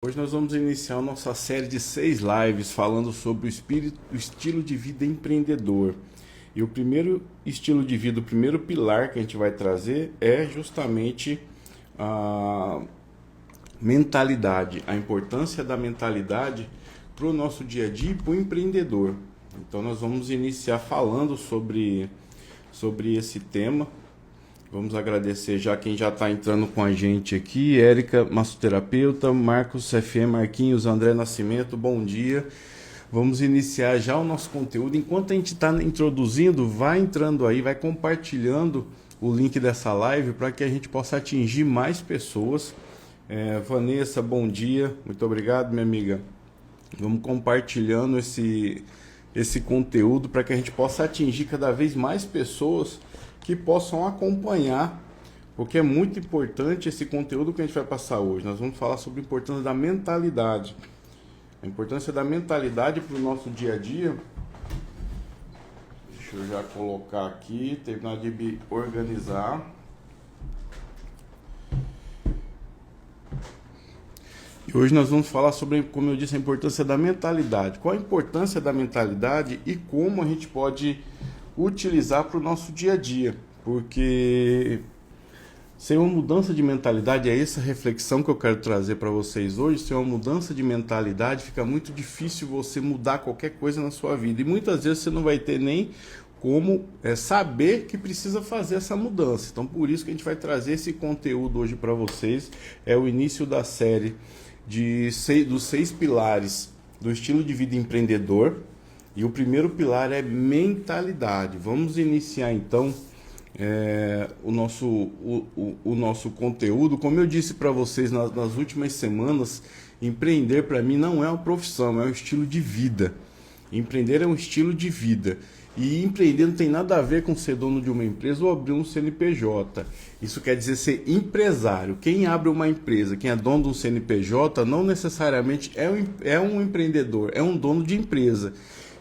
Hoje nós vamos iniciar a nossa série de 6 lives falando sobre o estilo de vida empreendedor. E o primeiro estilo de vida, o primeiro pilar que a gente vai trazer é justamente a mentalidade, a importância da mentalidade para o nosso dia a dia e para o empreendedor. Então nós vamos iniciar falando sobre esse tema. Vamos agradecer já quem já está entrando com a gente aqui, Érica, massoterapeuta, Marcos FM, Marquinhos, André Nascimento, bom dia. Vamos iniciar já o nosso conteúdo. Enquanto a gente está introduzindo, vai entrando aí, vai compartilhando o link dessa live para que a gente possa atingir mais pessoas. Vanessa, bom dia, muito obrigado, minha amiga. Vamos compartilhando esse conteúdo para que a gente possa atingir cada vez mais pessoas que possam acompanhar, porque é muito importante esse conteúdo que a gente vai passar hoje. Nós vamos falar sobre a importância da mentalidade. A importância da mentalidade para o nosso dia a dia. Deixa eu já colocar aqui, terminar de me organizar. E hoje nós vamos falar sobre, como eu disse, a importância da mentalidade. Qual a importância da mentalidade e como a gente pode utilizar para o nosso dia a dia, porque sem uma mudança de mentalidade, é essa reflexão que eu quero trazer para vocês hoje. Sem uma mudança de mentalidade fica muito difícil você mudar qualquer coisa na sua vida, e muitas vezes você não vai ter nem como saber que precisa fazer essa mudança. Então por isso que a gente vai trazer esse conteúdo hoje para vocês. É o início da série dos 6 pilares do estilo de vida empreendedor. E o primeiro pilar é mentalidade. Vamos iniciar então o nosso conteúdo. Como eu disse para vocês nas últimas semanas, empreender para mim não é uma profissão, é um estilo de vida. Empreender é um estilo de vida. E empreender não tem nada a ver com ser dono de uma empresa ou abrir um CNPJ. Isso quer dizer ser empresário. Quem abre uma empresa, quem é dono de um CNPJ, não necessariamente é um empreendedor, é um dono de empresa.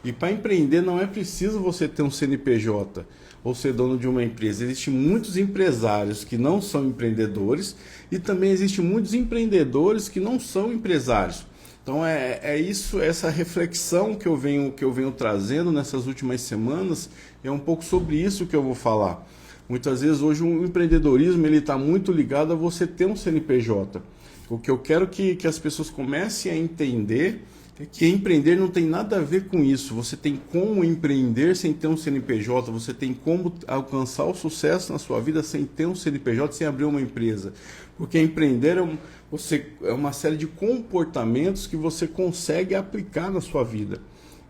E para empreender não é preciso você ter um CNPJ ou ser dono de uma empresa. Existem muitos empresários que não são empreendedores e também existem muitos empreendedores que não são empresários. Então essa reflexão que eu venho trazendo nessas últimas semanas, é um pouco sobre isso que eu vou falar. Muitas vezes hoje o empreendedorismo está muito ligado a você ter um CNPJ. O que eu quero que as pessoas comecem a entender é que empreender não tem nada a ver com isso. Você tem como empreender sem ter um CNPJ, você tem como alcançar o sucesso na sua vida sem ter um CNPJ, sem abrir uma empresa. Porque empreender é uma série de comportamentos que você consegue aplicar na sua vida.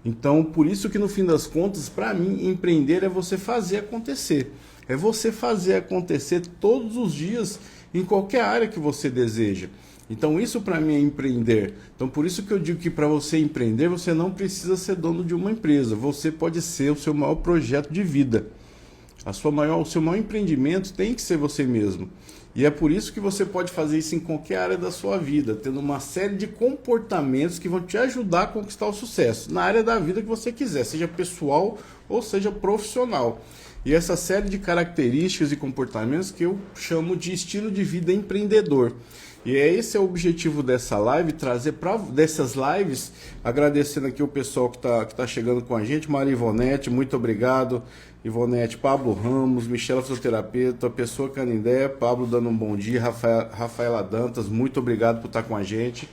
Então, por isso que no fim das contas, para mim, empreender é você fazer acontecer. É você fazer acontecer todos os dias em qualquer área que você deseja. Então isso para mim é empreender. Então por isso que eu digo que para você empreender, você não precisa ser dono de uma empresa. Você pode ser o seu maior projeto de vida. O seu maior empreendimento tem que ser você mesmo. E é por isso que você pode fazer isso em qualquer área da sua vida, tendo uma série de comportamentos que vão te ajudar a conquistar o sucesso, na área da vida que você quiser, seja pessoal ou seja profissional. E essa série de características e comportamentos que eu chamo de estilo de vida empreendedor. E esse é o objetivo dessa live, trazer dessas lives, agradecendo aqui o pessoal que tá chegando com a gente, Maria Ivonete, muito obrigado, Ivonete, Pablo Ramos, Michela Fisioterapeuta, Pessoa Canindé, Pablo dando um bom dia, Rafaela Dantas, muito obrigado por estar com a gente.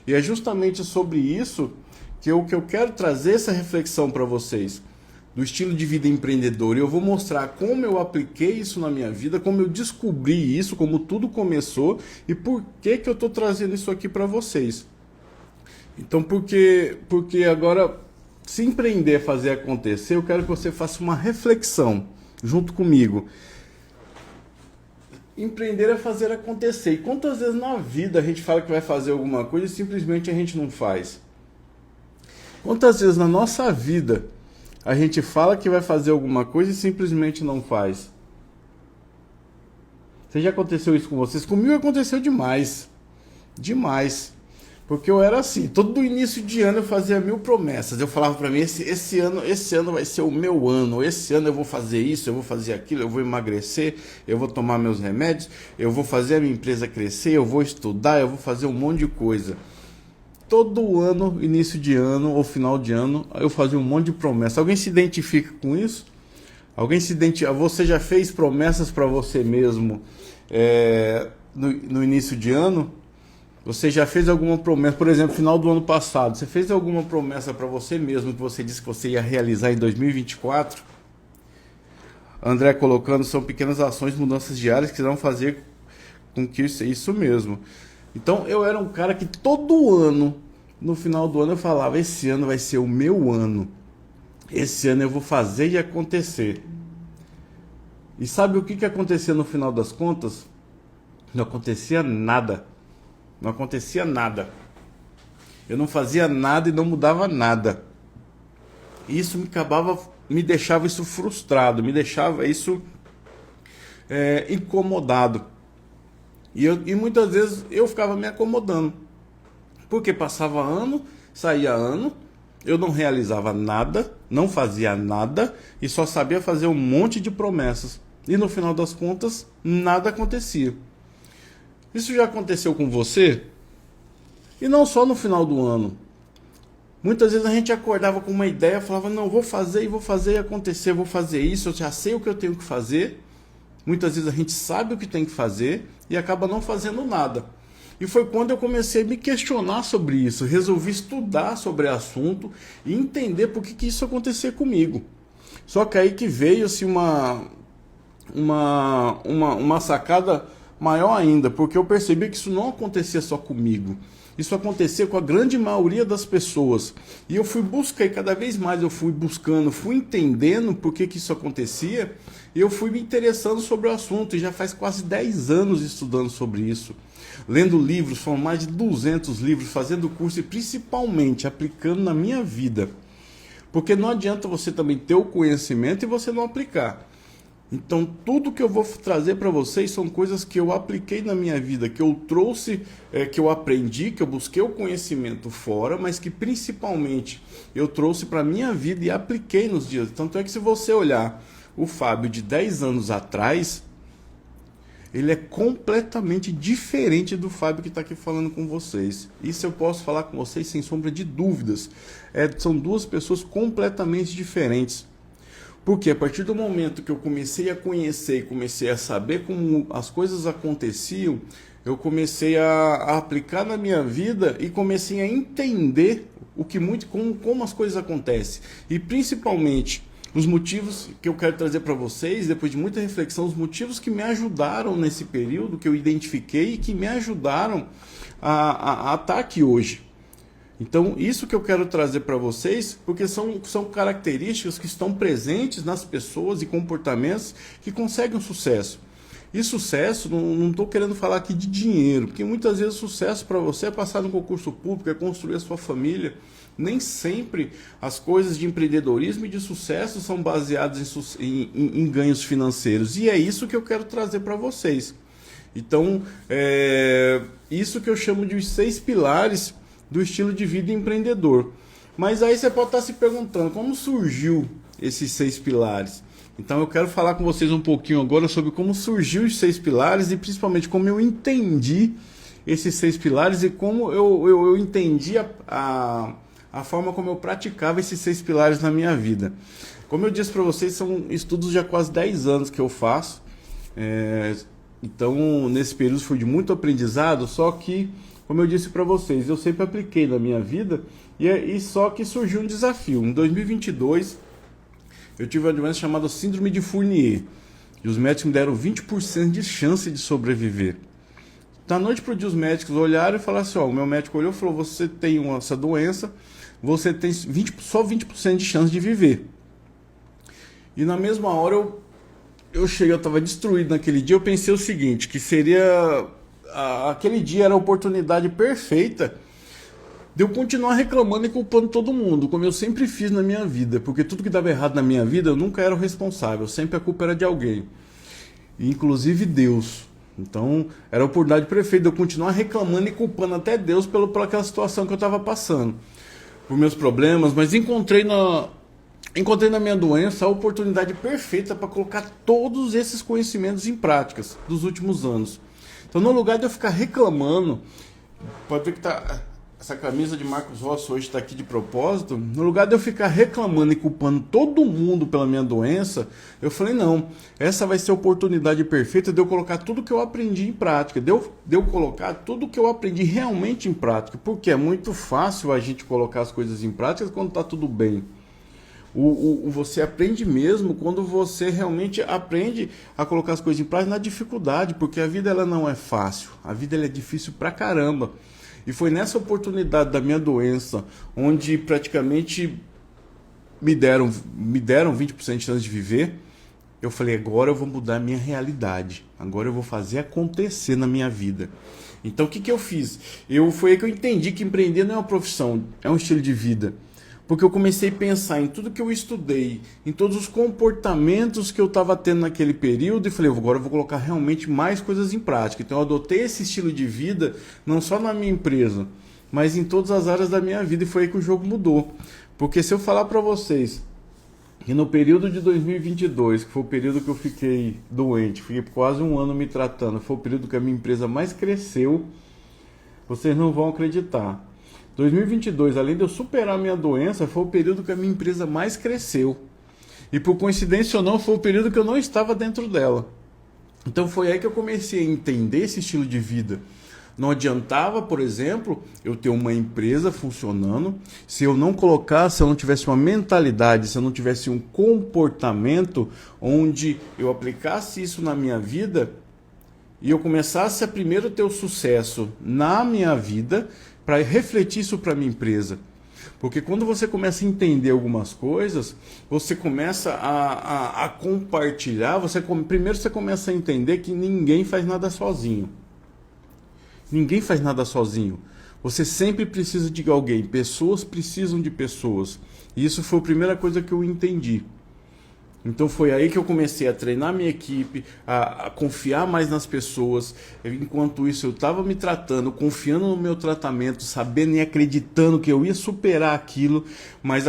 E é justamente sobre isso que eu quero trazer essa reflexão para vocês, do estilo de vida empreendedor. E eu vou mostrar como eu apliquei isso na minha vida, como eu descobri isso, como tudo começou e por que eu estou trazendo isso aqui para vocês. Então, porque agora, se empreender, fazer acontecer, eu quero que você faça uma reflexão junto comigo. Empreender é fazer acontecer. E quantas vezes na vida a gente fala que vai fazer alguma coisa e simplesmente a gente não faz? Quantas vezes na nossa vida a gente fala que vai fazer alguma coisa e simplesmente não faz? Se já aconteceu isso com vocês? Comigo aconteceu demais. Demais. Porque eu era assim, todo início de ano eu fazia 1000 promessas. Eu falava para mim, esse ano vai ser o meu ano. Esse ano eu vou fazer isso, eu vou fazer aquilo, eu vou emagrecer, eu vou tomar meus remédios, eu vou fazer a minha empresa crescer, eu vou estudar, eu vou fazer um monte de coisa. todo ano, início de ano ou final de ano, eu fazia um monte de promessas. Alguém se identifica com isso? Alguém se identifica? Você já fez promessas para você mesmo no início de ano? Você já fez alguma promessa, por exemplo, final do ano passado, você fez alguma promessa para você mesmo que você disse que você ia realizar em 2024? André colocando, são pequenas ações, mudanças diárias que vão fazer com que isso mesmo. Então eu era um cara que todo ano, no final do ano eu falava, esse ano vai ser o meu ano. Esse ano eu vou fazer e acontecer. E sabe o que acontecia no final das contas? Não acontecia nada. Não acontecia nada. Eu não fazia nada e não mudava nada. Isso me deixava isso frustrado, me deixava isso incomodado. E muitas vezes eu ficava me acomodando. Porque passava ano, saía ano, eu não realizava nada, não fazia nada e só sabia fazer um monte de promessas. E no final das contas, nada acontecia. Isso já aconteceu com você? E não só no final do ano. Muitas vezes a gente acordava com uma ideia, falava, não, vou fazer e acontecer, vou fazer isso, eu já sei o que eu tenho que fazer. Muitas vezes a gente sabe o que tem que fazer e acaba não fazendo nada. E foi quando eu comecei a me questionar sobre isso, resolvi estudar sobre o assunto e entender por que isso acontecia comigo. Só que aí que veio-se uma sacada maior ainda, porque eu percebi que isso não acontecia só comigo. Isso acontecia com a grande maioria das pessoas. E eu fui buscar, e cada vez mais eu fui buscando, fui entendendo por que isso acontecia, e eu fui me interessando sobre o assunto, e já faz quase 10 anos estudando sobre isso. Lendo livros, foram mais de 200 livros, fazendo curso e principalmente aplicando na minha vida. Porque não adianta você também ter o conhecimento e você não aplicar. Então, tudo que eu vou trazer para vocês são coisas que eu apliquei na minha vida, que eu trouxe, que eu aprendi, que eu busquei o conhecimento fora, mas que principalmente eu trouxe para a minha vida e apliquei nos dias. Tanto é que se você olhar o Fábio de 10 anos atrás, ele é completamente diferente do Fábio que está aqui falando com vocês. Isso eu posso falar com vocês sem sombra de dúvidas. São duas pessoas completamente diferentes. Porque a partir do momento que eu comecei a conhecer e comecei a saber como as coisas aconteciam, eu comecei a aplicar na minha vida e comecei a entender como as coisas acontecem. E principalmente os motivos que eu quero trazer para vocês, depois de muita reflexão, os motivos que me ajudaram nesse período, que eu identifiquei e que me ajudaram a estar aqui hoje. Então, isso que eu quero trazer para vocês, porque são características que estão presentes nas pessoas e comportamentos que conseguem sucesso. E sucesso, não estou querendo falar aqui de dinheiro, porque muitas vezes sucesso para você é passar no concurso público, é construir a sua família. Nem sempre as coisas de empreendedorismo e de sucesso são baseadas em ganhos financeiros. E é isso que eu quero trazer para vocês. Então, isso que eu chamo de os 6 pilares do estilo de vida empreendedor. Mas aí você pode estar se perguntando, como surgiu esses 6 pilares? Então eu quero falar com vocês um pouquinho agora sobre como surgiu os 6 pilares e principalmente como eu entendi esses 6 pilares e como eu entendi a forma como eu praticava esses 6 pilares na minha vida. Como eu disse para vocês, são estudos de há quase 10 anos que eu faço. Então nesse período foi de muito aprendizado, só que como eu disse para vocês, eu sempre apliquei na minha vida e só que surgiu um desafio. Em 2022, eu tive uma doença chamada Síndrome de Fournier. E os médicos me deram 20% de chance de sobreviver. Da noite para o dia, os médicos olharam e falaram assim, o meu médico olhou e falou, você tem essa doença, você tem só 20% de chance de viver. E na mesma hora eu estava destruído naquele dia, eu pensei o seguinte, que seria... aquele dia era a oportunidade perfeita de eu continuar reclamando e culpando todo mundo, como eu sempre fiz na minha vida, porque tudo que dava errado na minha vida eu nunca era o responsável, sempre a culpa era de alguém, inclusive Deus. Então era a oportunidade perfeita de eu continuar reclamando e culpando até Deus por aquela situação que eu estava passando, por meus problemas, mas encontrei na minha doença a oportunidade perfeita para colocar todos esses conhecimentos em práticas dos últimos anos. Então, no lugar de eu ficar reclamando, pode ver que essa camisa de Marcos Rossi hoje está aqui de propósito, no lugar de eu ficar reclamando e culpando todo mundo pela minha doença, eu falei, não, essa vai ser a oportunidade perfeita de eu colocar tudo que eu aprendi em prática, de eu colocar tudo que eu aprendi realmente em prática, porque é muito fácil a gente colocar as coisas em prática quando está tudo bem. Você aprende mesmo quando você realmente aprende a colocar as coisas em prática na dificuldade, porque a vida ela não é fácil, a vida ela é difícil pra caramba. E foi nessa oportunidade da minha doença, onde praticamente me deram 20% de chance de viver, eu falei, agora eu vou mudar a minha realidade, agora eu vou fazer acontecer na minha vida. Então o que eu fiz? Foi aí que eu entendi que empreender não é uma profissão, é um estilo de vida. Porque eu comecei a pensar em tudo que eu estudei, em todos os comportamentos que eu estava tendo naquele período e falei, agora eu vou colocar realmente mais coisas em prática. Então eu adotei esse estilo de vida, não só na minha empresa, mas em todas as áreas da minha vida, e foi aí que o jogo mudou. Porque se eu falar para vocês que no período de 2022, que foi o período que eu fiquei doente, fiquei quase um ano me tratando, foi o período que a minha empresa mais cresceu, vocês não vão acreditar. 2022, além de eu superar a minha doença, foi o período que a minha empresa mais cresceu. E por coincidência ou não, foi o período que eu não estava dentro dela. Então foi aí que eu comecei a entender esse estilo de vida. Não adiantava, por exemplo, eu ter uma empresa funcionando, se eu não colocasse, se eu não tivesse uma mentalidade, se eu não tivesse um comportamento onde eu aplicasse isso na minha vida e eu começasse a primeiro ter o sucesso na minha vida, para refletir isso para a minha empresa. Porque quando você começa a entender algumas coisas, você começa a compartilhar, primeiro você começa a entender que ninguém faz nada sozinho. Ninguém faz nada sozinho. Você sempre precisa de alguém, pessoas precisam de pessoas. E isso foi a primeira coisa que eu entendi. Então foi aí que eu comecei a treinar minha equipe, a confiar mais nas pessoas. Enquanto isso eu estava me tratando, confiando no meu tratamento, sabendo e acreditando que eu ia superar aquilo, mas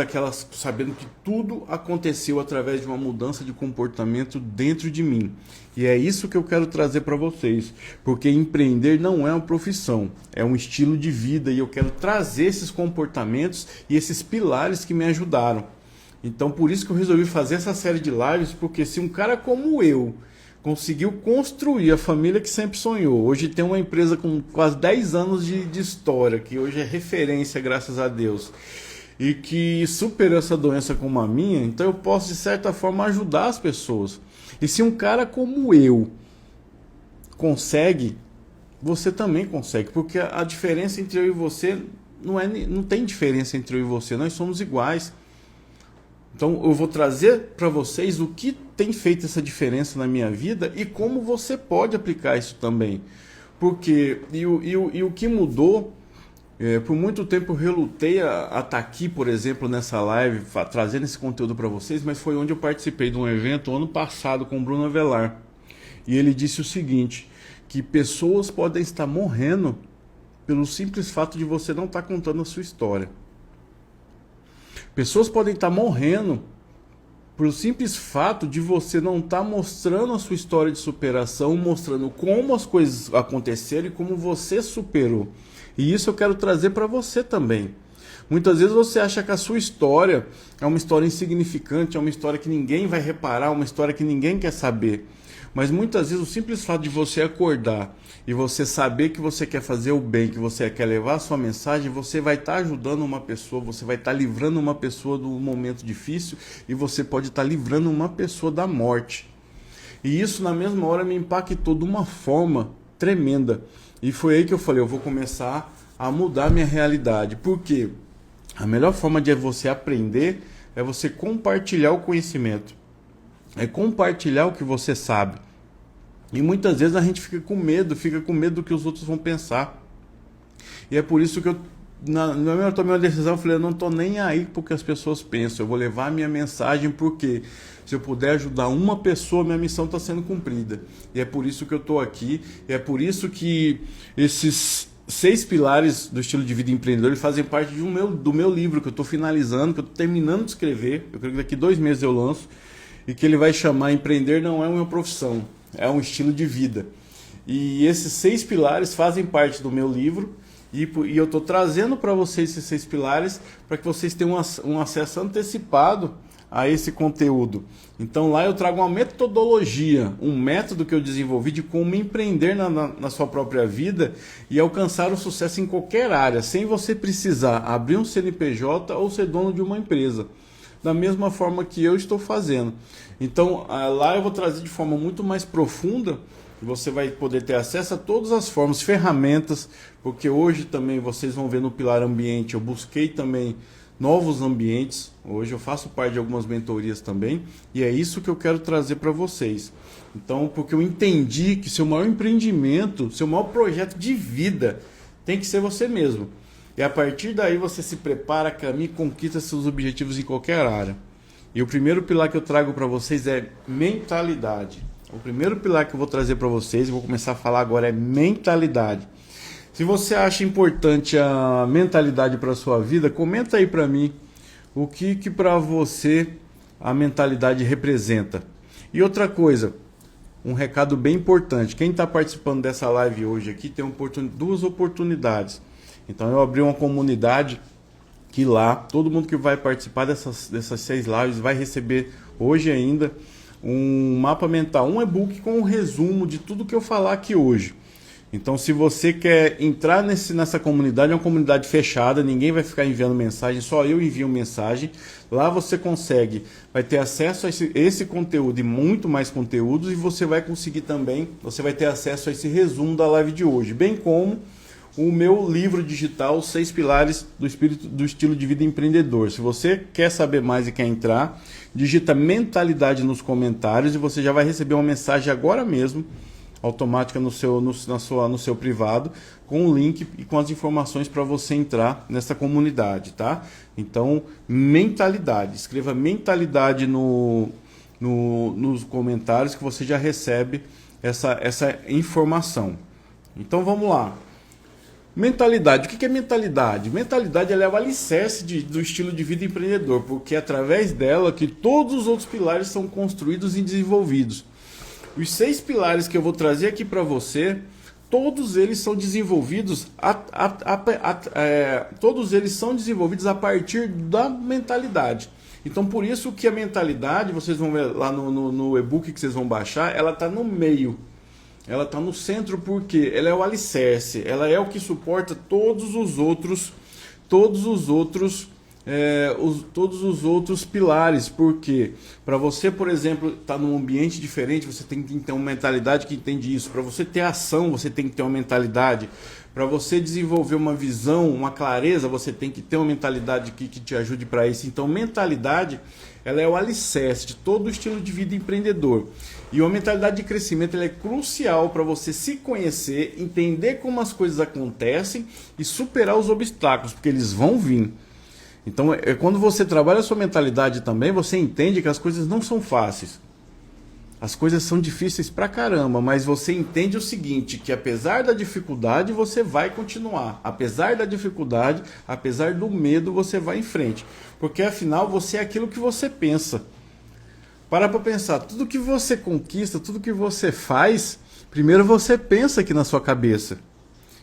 sabendo que tudo aconteceu através de uma mudança de comportamento dentro de mim. E é isso que eu quero trazer para vocês, porque empreender não é uma profissão, é um estilo de vida, e eu quero trazer esses comportamentos e esses pilares que me ajudaram. Então por isso que eu resolvi fazer essa série de lives, porque se um cara como eu conseguiu construir a família que sempre sonhou, hoje tem uma empresa com quase 10 anos de história, que hoje é referência, graças a Deus, e que superou essa doença como a minha, então eu posso de certa forma ajudar as pessoas. E se um cara como eu consegue, você também consegue, porque a diferença entre eu e você não tem diferença entre eu e você, nós somos iguais. Então eu vou trazer para vocês o que tem feito essa diferença na minha vida e como você pode aplicar isso também. Porque o que mudou, por muito tempo eu relutei a estar aqui, por exemplo, nessa live, trazendo esse conteúdo para vocês, mas foi onde eu participei de um evento ano passado com o Bruno Avelar. E ele disse o seguinte, que pessoas podem estar morrendo pelo simples fato de você não estar contando a sua história. Pessoas podem estar morrendo pelo simples fato de você não estar mostrando a sua história de superação, mostrando como as coisas aconteceram e como você superou. E isso eu quero trazer para você também. Muitas vezes você acha que a sua história é uma história insignificante, é uma história que ninguém vai reparar, uma história que ninguém quer saber. Mas muitas vezes o simples fato de você acordar e você saber que você quer fazer o bem, que você quer levar a sua mensagem, você vai estar ajudando uma pessoa, você vai estar livrando uma pessoa de um momento difícil e você pode estar livrando uma pessoa da morte. E isso na mesma hora me impactou de uma forma tremenda. E foi aí que eu falei, eu vou começar a mudar minha realidade. Por quê? A melhor forma de você aprender é você compartilhar o conhecimento. É compartilhar o que você sabe. E muitas vezes a gente fica com medo do que os outros vão pensar. E é por isso que eu tomei uma decisão, eu falei, eu não estou nem aí porque as pessoas pensam, eu vou levar a minha mensagem, porque se eu puder ajudar uma pessoa, minha missão está sendo cumprida. E é por isso que eu estou aqui, e é por isso que esses 6 pilares do estilo de vida empreendedor fazem parte do meu livro, que eu estou finalizando, que eu estou terminando de escrever, eu creio que daqui 2 meses eu lanço, e que ele vai chamar Empreender Não É Uma Profissão, é um estilo de vida. E esses 6 pilares fazem parte do meu livro, E eu estou trazendo para vocês esses 6 pilares para que vocês tenham um acesso antecipado a esse conteúdo. Então lá eu trago uma metodologia, um método que eu desenvolvi de como empreender na sua própria vida e alcançar o sucesso em qualquer área, sem você precisar abrir um CNPJ ou ser dono de uma empresa, da mesma forma que eu estou fazendo. Então lá eu vou trazer de forma muito mais profunda. Você vai poder ter acesso a todas as formas, ferramentas, porque hoje também vocês vão ver no pilar ambiente, eu busquei também novos ambientes. Hoje eu faço parte de algumas mentorias também, e é isso que eu quero trazer para vocês. Então, porque eu entendi que seu maior empreendimento, seu maior projeto de vida tem que ser você mesmo. E a partir daí você se prepara, caminha e conquista seus objetivos em qualquer área. E o primeiro pilar que eu trago para vocês é mentalidade. O primeiro pilar que eu vou trazer para vocês, vou começar a falar agora, é mentalidade. Se você acha importante a mentalidade para a sua vida, comenta aí para mim o que para você a mentalidade representa. E outra coisa, um recado bem importante. Quem está participando dessa live hoje aqui tem duas oportunidades. Então eu abri uma comunidade que lá, todo mundo que vai participar dessas 6 lives vai receber hoje ainda um mapa mental, um e-book com um resumo de tudo que eu falar aqui hoje. Então, se você quer entrar nessa comunidade, é uma comunidade fechada, ninguém vai ficar enviando mensagem, só eu envio mensagem. Lá você vai ter acesso a esse conteúdo e muito mais conteúdos, e você vai conseguir também, você vai ter acesso a esse resumo da live de hoje, bem como o meu livro digital, 6 pilares do estilo de vida empreendedor. Se você quer saber mais e quer entrar, digita mentalidade nos comentários e você já vai receber uma mensagem agora mesmo, automática no seu privado, com o link e com as informações para você entrar nessa comunidade, tá? Então, mentalidade. Escreva mentalidade nos comentários que você já recebe essa informação. Então, vamos lá. Mentalidade. O que é mentalidade? Mentalidade ela é o alicerce do estilo de vida empreendedor, porque é através dela que todos os outros pilares são construídos e desenvolvidos. Os 6 pilares que eu vou trazer aqui para você, todos eles são desenvolvidos a partir da mentalidade. Então, por isso que a mentalidade, vocês vão ver lá no e-book que vocês vão baixar, ela está no meio. Ela está no centro porque ela é o alicerce, ela é o que suporta todos os outros pilares. Porque para você, por exemplo, estar num ambiente diferente, você tem que ter uma mentalidade que entende isso. Para você ter ação, você tem que ter uma mentalidade. Para você desenvolver uma visão, uma clareza, você tem que ter uma mentalidade que te ajude para isso. Então, mentalidade, ela é o alicerce de todo o estilo de vida empreendedor. E uma mentalidade de crescimento ela é crucial para você se conhecer, entender como as coisas acontecem e superar os obstáculos, porque eles vão vir. Então, quando você trabalha a sua mentalidade também, você entende que as coisas não são fáceis. As coisas são difíceis pra caramba, mas você entende o seguinte, que apesar da dificuldade, você vai continuar. Apesar da dificuldade, apesar do medo, você vai em frente. Porque afinal, você é aquilo que você pensa. Para pensar, tudo que você conquista, tudo que você faz, primeiro você pensa aqui na sua cabeça.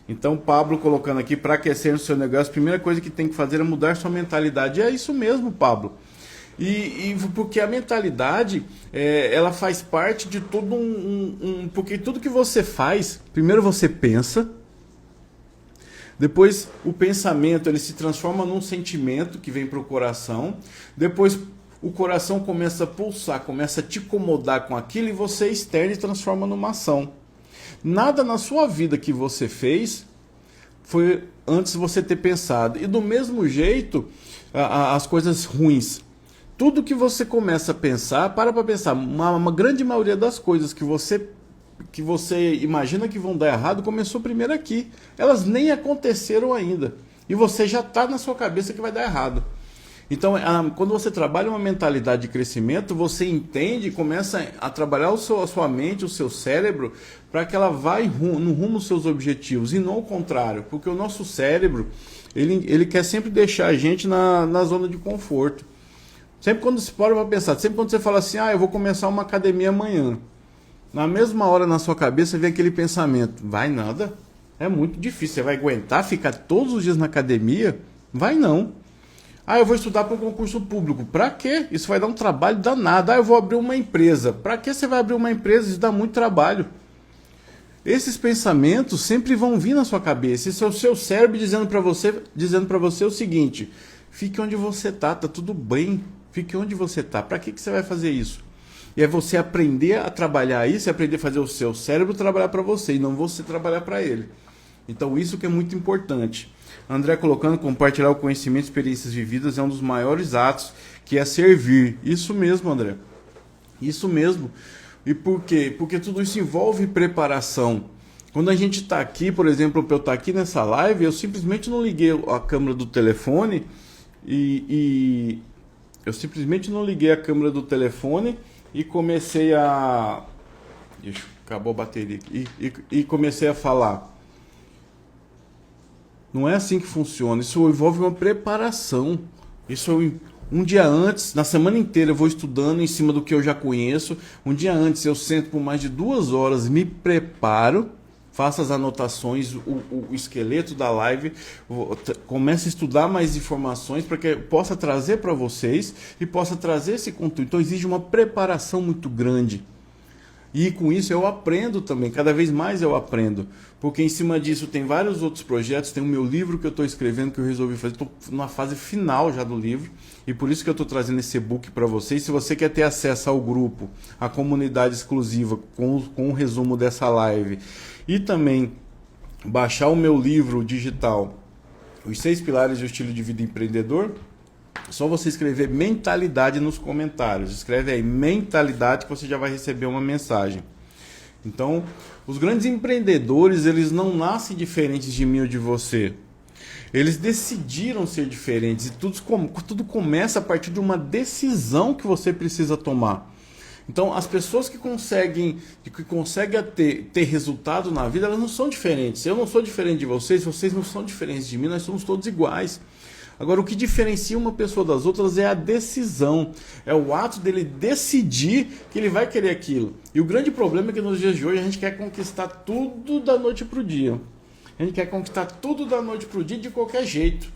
Então, Pablo colocando aqui, para aquecer no seu negócio, a primeira coisa que tem que fazer é mudar sua mentalidade. É isso mesmo, Pablo. Porque a mentalidade, ela faz parte de todo porque tudo que você faz, primeiro você pensa, depois o pensamento ele se transforma num sentimento que vem para o coração, depois o coração começa a pulsar, começa a te incomodar com aquilo e você externa e transforma numa ação. Nada na sua vida que você fez foi antes de você ter pensado. E do mesmo jeito, as coisas ruins. Tudo que você começa a pensar, para pensar, uma grande maioria das coisas que você imagina que vão dar errado, começou primeiro aqui. Elas nem aconteceram ainda. E você já está na sua cabeça que vai dar errado. Então, quando você trabalha uma mentalidade de crescimento, você entende e começa a trabalhar a sua mente, o seu cérebro, para que ela vá no rumo dos seus objetivos, e não ao contrário. Porque o nosso cérebro, ele quer sempre deixar a gente na zona de conforto. Sempre quando você para pensar, sempre quando você fala assim, eu vou começar uma academia amanhã. Na mesma hora na sua cabeça vem aquele pensamento, vai nada? É muito difícil. Você vai aguentar ficar todos os dias na academia? Vai não. Ah, eu vou estudar para um concurso público. Para quê? Isso vai dar um trabalho danado. Ah, eu vou abrir uma empresa. Para que você vai abrir uma empresa? Isso dá muito trabalho. Esses pensamentos sempre vão vir na sua cabeça. Isso é o seu cérebro dizendo para você o seguinte: fique onde você tá tudo bem. Fique onde você tá. Para que você vai fazer isso? E é você aprender a trabalhar isso, e aprender a fazer o seu cérebro trabalhar para você e não você trabalhar para ele. Então isso que é muito importante. André colocando, compartilhar o conhecimento e experiências vividas é um dos maiores atos, que é servir. Isso mesmo, André. Isso mesmo. E por quê? Porque tudo isso envolve preparação. Quando a gente está aqui, por exemplo, para eu estar aqui nessa live, eu simplesmente não liguei a câmera do telefone eu simplesmente não liguei a câmera do telefone e comecei a... acabou a bateria aqui. E comecei a falar. Não é assim que funciona. Isso envolve uma preparação. Um dia antes, na semana inteira eu vou estudando em cima do que eu já conheço. Um dia antes eu sento por mais de 2 horas, me preparo, faço as anotações, o esqueleto da live, começo a estudar mais informações para que eu possa trazer para vocês e possa trazer esse conteúdo. Então exige uma preparação muito grande. E com isso eu aprendo também, cada vez mais eu aprendo. Porque em cima disso tem vários outros projetos, tem o meu livro que eu estou escrevendo, que eu resolvi fazer, estou na fase final já do livro, e por isso que eu estou trazendo esse e-book para vocês. Se você quer ter acesso ao grupo, à comunidade exclusiva, com o resumo dessa live, e também baixar o meu livro digital, Os 6 Pilares do Estilo de Vida Empreendedor, é só você escrever mentalidade nos comentários. Escreve aí mentalidade que você já vai receber uma mensagem. Então, os grandes empreendedores, eles não nascem diferentes de mim ou de você. Eles decidiram ser diferentes e tudo começa a partir de uma decisão que você precisa tomar. Então, as pessoas que conseguem ter resultado na vida, elas não são diferentes. Eu não sou diferente de vocês não são diferentes de mim, nós somos todos iguais. Agora, o que diferencia uma pessoa das outras é a decisão. É o ato dele decidir que ele vai querer aquilo. E o grande problema é que nos dias de hoje a gente quer conquistar tudo da noite para o dia. A gente quer conquistar tudo da noite para o dia de qualquer jeito.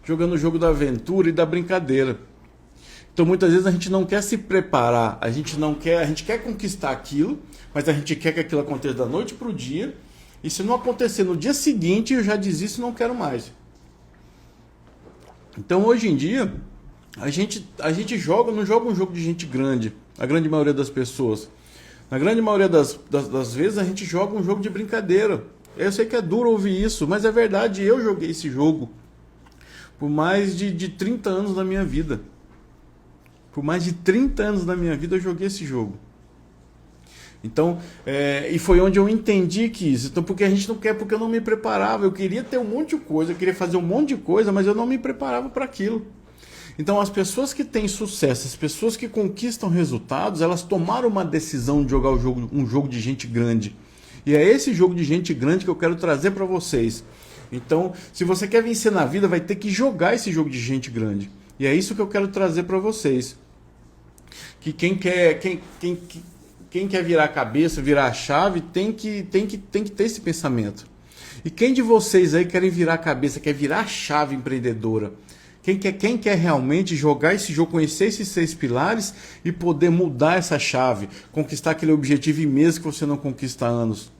Jogando o jogo da aventura e da brincadeira. Então, muitas vezes a gente não quer se preparar. A gente quer conquistar aquilo, mas a gente quer que aquilo aconteça da noite para o dia. E se não acontecer no dia seguinte, eu já desisto e não quero mais. Então hoje em dia a gente não joga um jogo de gente grande, a grande maioria das pessoas. Na grande maioria das vezes a gente joga um jogo de brincadeira. Eu sei que é duro ouvir isso, mas é verdade, eu joguei esse jogo por mais de 30 anos da minha vida. Por mais de 30 anos da minha vida eu joguei esse jogo. Então, e foi onde eu entendi que isso. Então, porque a gente não quer, porque eu não me preparava. Eu queria ter um monte de coisa, eu queria fazer um monte de coisa, mas eu não me preparava para aquilo. Então, as pessoas que têm sucesso, as pessoas que conquistam resultados, elas tomaram uma decisão de jogar um jogo de gente grande. E é esse jogo de gente grande que eu quero trazer para vocês. Então, se você quer vencer na vida, vai ter que jogar esse jogo de gente grande. E é isso que eu quero trazer para vocês. Que quem quer virar a cabeça, virar a chave, tem que ter esse pensamento. E quem de vocês aí querem virar a cabeça, quer virar a chave empreendedora? Quem quer realmente jogar esse jogo, conhecer esses 6 pilares e poder mudar essa chave, conquistar aquele objetivo imenso que você não conquista há anos?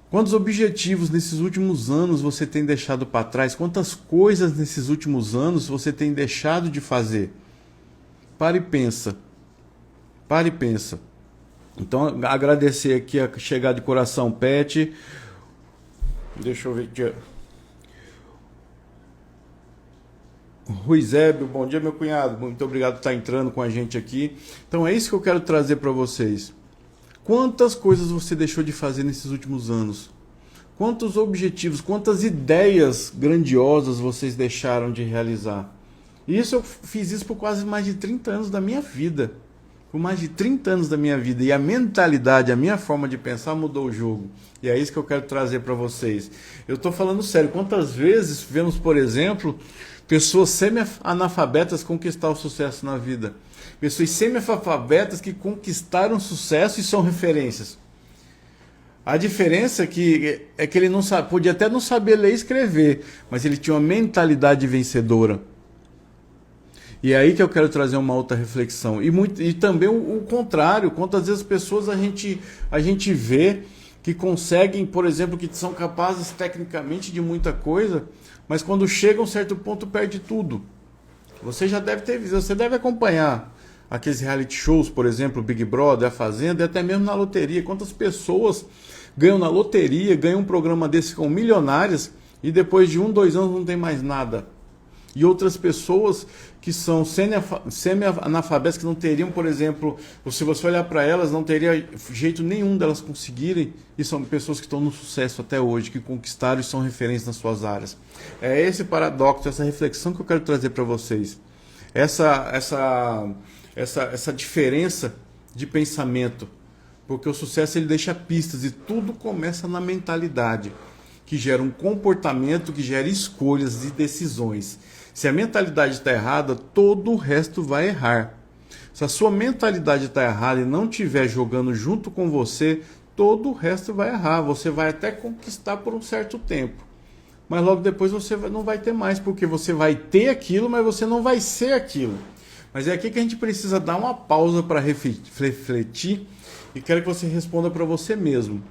Quantos objetivos nesses últimos anos você tem deixado para trás? Quantas coisas nesses últimos anos você tem deixado de fazer? Pare e pensa. Pare e pensa. Então, agradecer aqui a chegada de coração Pet. Deixa eu ver aqui. Rui Zébio, bom dia, meu cunhado. Muito obrigado por estar entrando com a gente aqui. Então, é isso que eu quero trazer para vocês. Quantas coisas você deixou de fazer nesses últimos anos? Quantos objetivos, quantas ideias grandiosas vocês deixaram de realizar? Isso eu fiz isso por quase mais de 30 anos da minha vida. Por mais de 30 anos da minha vida. E a mentalidade, a minha forma de pensar mudou o jogo. E é isso que eu quero trazer para vocês. Eu estou falando sério. Quantas vezes vemos, por exemplo, pessoas semi-analfabetas conquistar o sucesso na vida? Pessoas semi-analfabetas que conquistaram sucesso e são referências. A diferença é que ele não sabe, podia até não saber ler e escrever, mas ele tinha uma mentalidade vencedora. E é aí que eu quero trazer uma outra reflexão. E também o contrário, quantas vezes pessoas a gente vê que conseguem, por exemplo, que são capazes tecnicamente de muita coisa, mas quando chega a um certo ponto perde tudo. Você já deve ter visto, você deve acompanhar aqueles reality shows, por exemplo, Big Brother, A Fazenda, e até mesmo na loteria. Quantas pessoas ganham na loteria, ganham um programa desse com milionárias e depois de 1, 2 anos não tem mais nada. E outras pessoas que são semi-analfabetas, que não teriam, por exemplo, se você olhar para elas, não teria jeito nenhum delas conseguirem, e são pessoas que estão no sucesso até hoje, que conquistaram e são referências nas suas áreas. É esse paradoxo, essa reflexão que eu quero trazer para vocês. Essa diferença de pensamento, porque o sucesso ele deixa pistas e tudo começa na mentalidade, que gera um comportamento, que gera escolhas e decisões. Se a mentalidade está errada, todo o resto vai errar. Se a sua mentalidade está errada e não estiver jogando junto com você, todo o resto vai errar. Você vai até conquistar por um certo tempo, mas logo depois você não vai ter mais, porque você vai ter aquilo, mas você não vai ser aquilo. Mas é aqui que a gente precisa dar uma pausa para refletir e quero que você responda para você mesmo.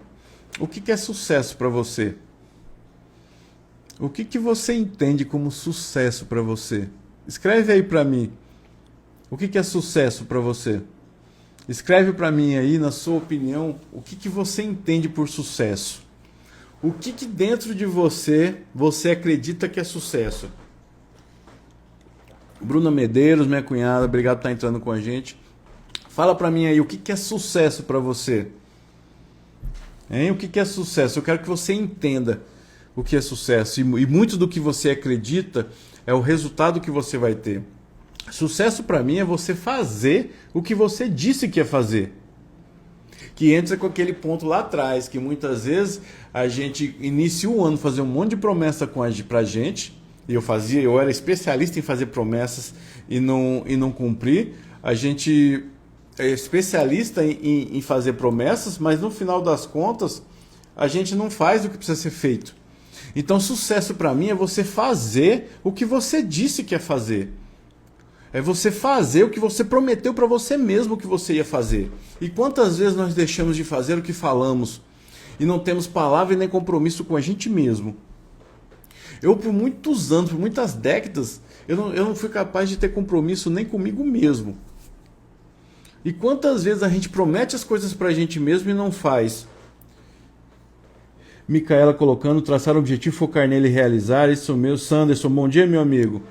O que é sucesso para você? O que você entende como sucesso para você? Escreve aí para mim. O que é sucesso para você? Escreve para mim aí, na sua opinião, o que você entende por sucesso? O que dentro de você acredita que é sucesso? Bruna Medeiros, minha cunhada, obrigado por estar entrando com a gente. Fala para mim aí, o que é sucesso para você? Hein? O que é sucesso? Eu quero que você entenda o que é sucesso. E muito do que você acredita é o resultado que você vai ter. Sucesso para mim é você fazer o que você disse que ia fazer. Que entra com aquele ponto lá atrás, que muitas vezes a gente inicia o ano fazendo um monte de promessa pra gente. E eu era especialista em fazer promessas e não cumprir. A gente é especialista em fazer promessas, mas no final das contas a gente não faz o que precisa ser feito. Então sucesso para mim é você fazer o que você disse que ia fazer. É você fazer o que você prometeu para você mesmo que você ia fazer. E quantas vezes nós deixamos de fazer o que falamos e não temos palavra e nem compromisso com a gente mesmo? Eu, por muitos anos, por muitas décadas, eu não fui capaz de ter compromisso nem comigo mesmo. E quantas vezes a gente promete as coisas para a gente mesmo e não faz? Micaela colocando, traçar o objetivo, focar nele e realizar. Isso mesmo. Sanderson, bom dia, meu amigo.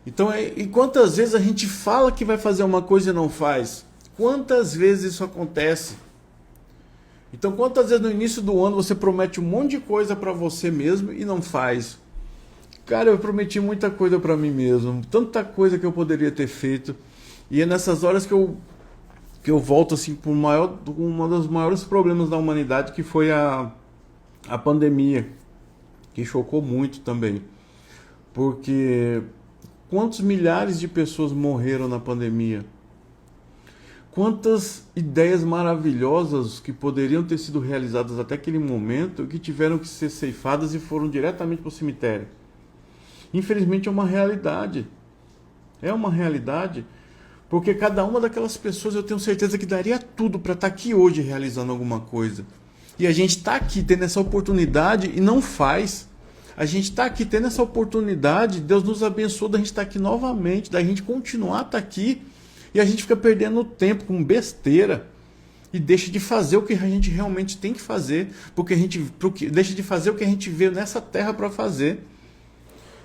Então, e quantas vezes a gente fala que vai fazer uma coisa e não faz? Quantas vezes isso acontece? Então, quantas vezes no início do ano você promete um monte de coisa para você mesmo e não faz? Cara, eu prometi muita coisa para mim mesmo, tanta coisa que eu poderia ter feito. E é nessas horas que eu volto assim para um dos maiores problemas da humanidade, que foi a pandemia, que chocou muito também. Porque quantos milhares de pessoas morreram na pandemia? Quantas ideias maravilhosas que poderiam ter sido realizadas até aquele momento, que tiveram que ser ceifadas e foram diretamente para o cemitério. Infelizmente é uma realidade. É uma realidade, porque cada uma daquelas pessoas eu tenho certeza que daria tudo para estar aqui hoje realizando alguma coisa. E a gente está aqui tendo essa oportunidade e não faz. A gente está aqui tendo essa oportunidade, Deus nos abençoa da gente estar aqui novamente, da gente continuar a estar aqui, e a gente fica perdendo tempo com besteira e deixa de fazer o que a gente realmente tem que fazer, porque deixa de fazer o que a gente veio nessa terra para fazer.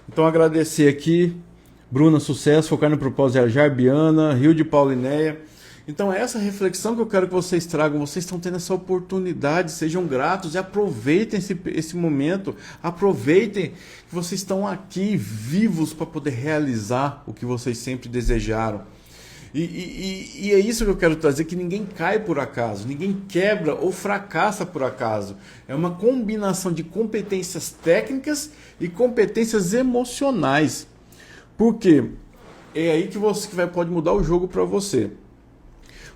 Então agradecer aqui, Bruna, sucesso, focar no propósito, Jarbiana, Rio de Paulinéia. Então é essa reflexão que eu quero que vocês tragam. Vocês estão tendo essa oportunidade, sejam gratos e aproveitem esse momento. Aproveitem que vocês estão aqui vivos para poder realizar o que vocês sempre desejaram. E é isso que eu quero trazer, que ninguém cai por acaso, ninguém quebra ou fracassa por acaso. É uma combinação de competências técnicas e competências emocionais. Por quê? É aí que pode mudar o jogo para você.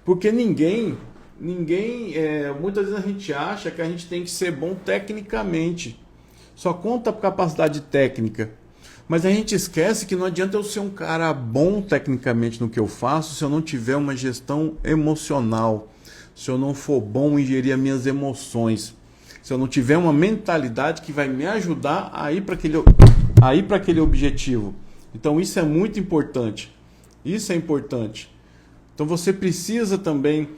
Porque ninguém muitas vezes a gente acha que a gente tem que ser bom tecnicamente. Só conta a capacidade técnica. Mas a gente esquece que não adianta eu ser um cara bom tecnicamente no que eu faço se eu não tiver uma gestão emocional, se eu não for bom em gerir as minhas emoções, se eu não tiver uma mentalidade que vai me ajudar a ir para aquele objetivo. Então isso é muito importante. Isso é importante. Então você precisa também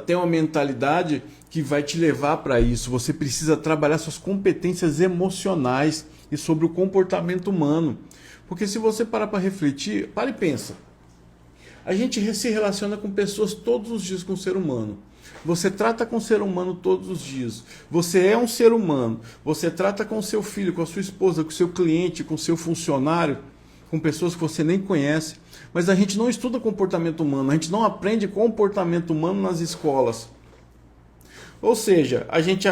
ter uma mentalidade que vai te levar para isso. Você precisa trabalhar suas competências emocionais e sobre o comportamento humano. Porque se você parar para refletir, para e pensa. A gente se relaciona com pessoas todos os dias com o ser humano. Você trata com o ser humano todos os dias. Você é um ser humano. Você trata com o seu filho, com a sua esposa, com o seu cliente, com o seu funcionário, com pessoas que você nem conhece. Mas a gente não estuda comportamento humano. A gente não aprende comportamento humano nas escolas. Ou seja, a gente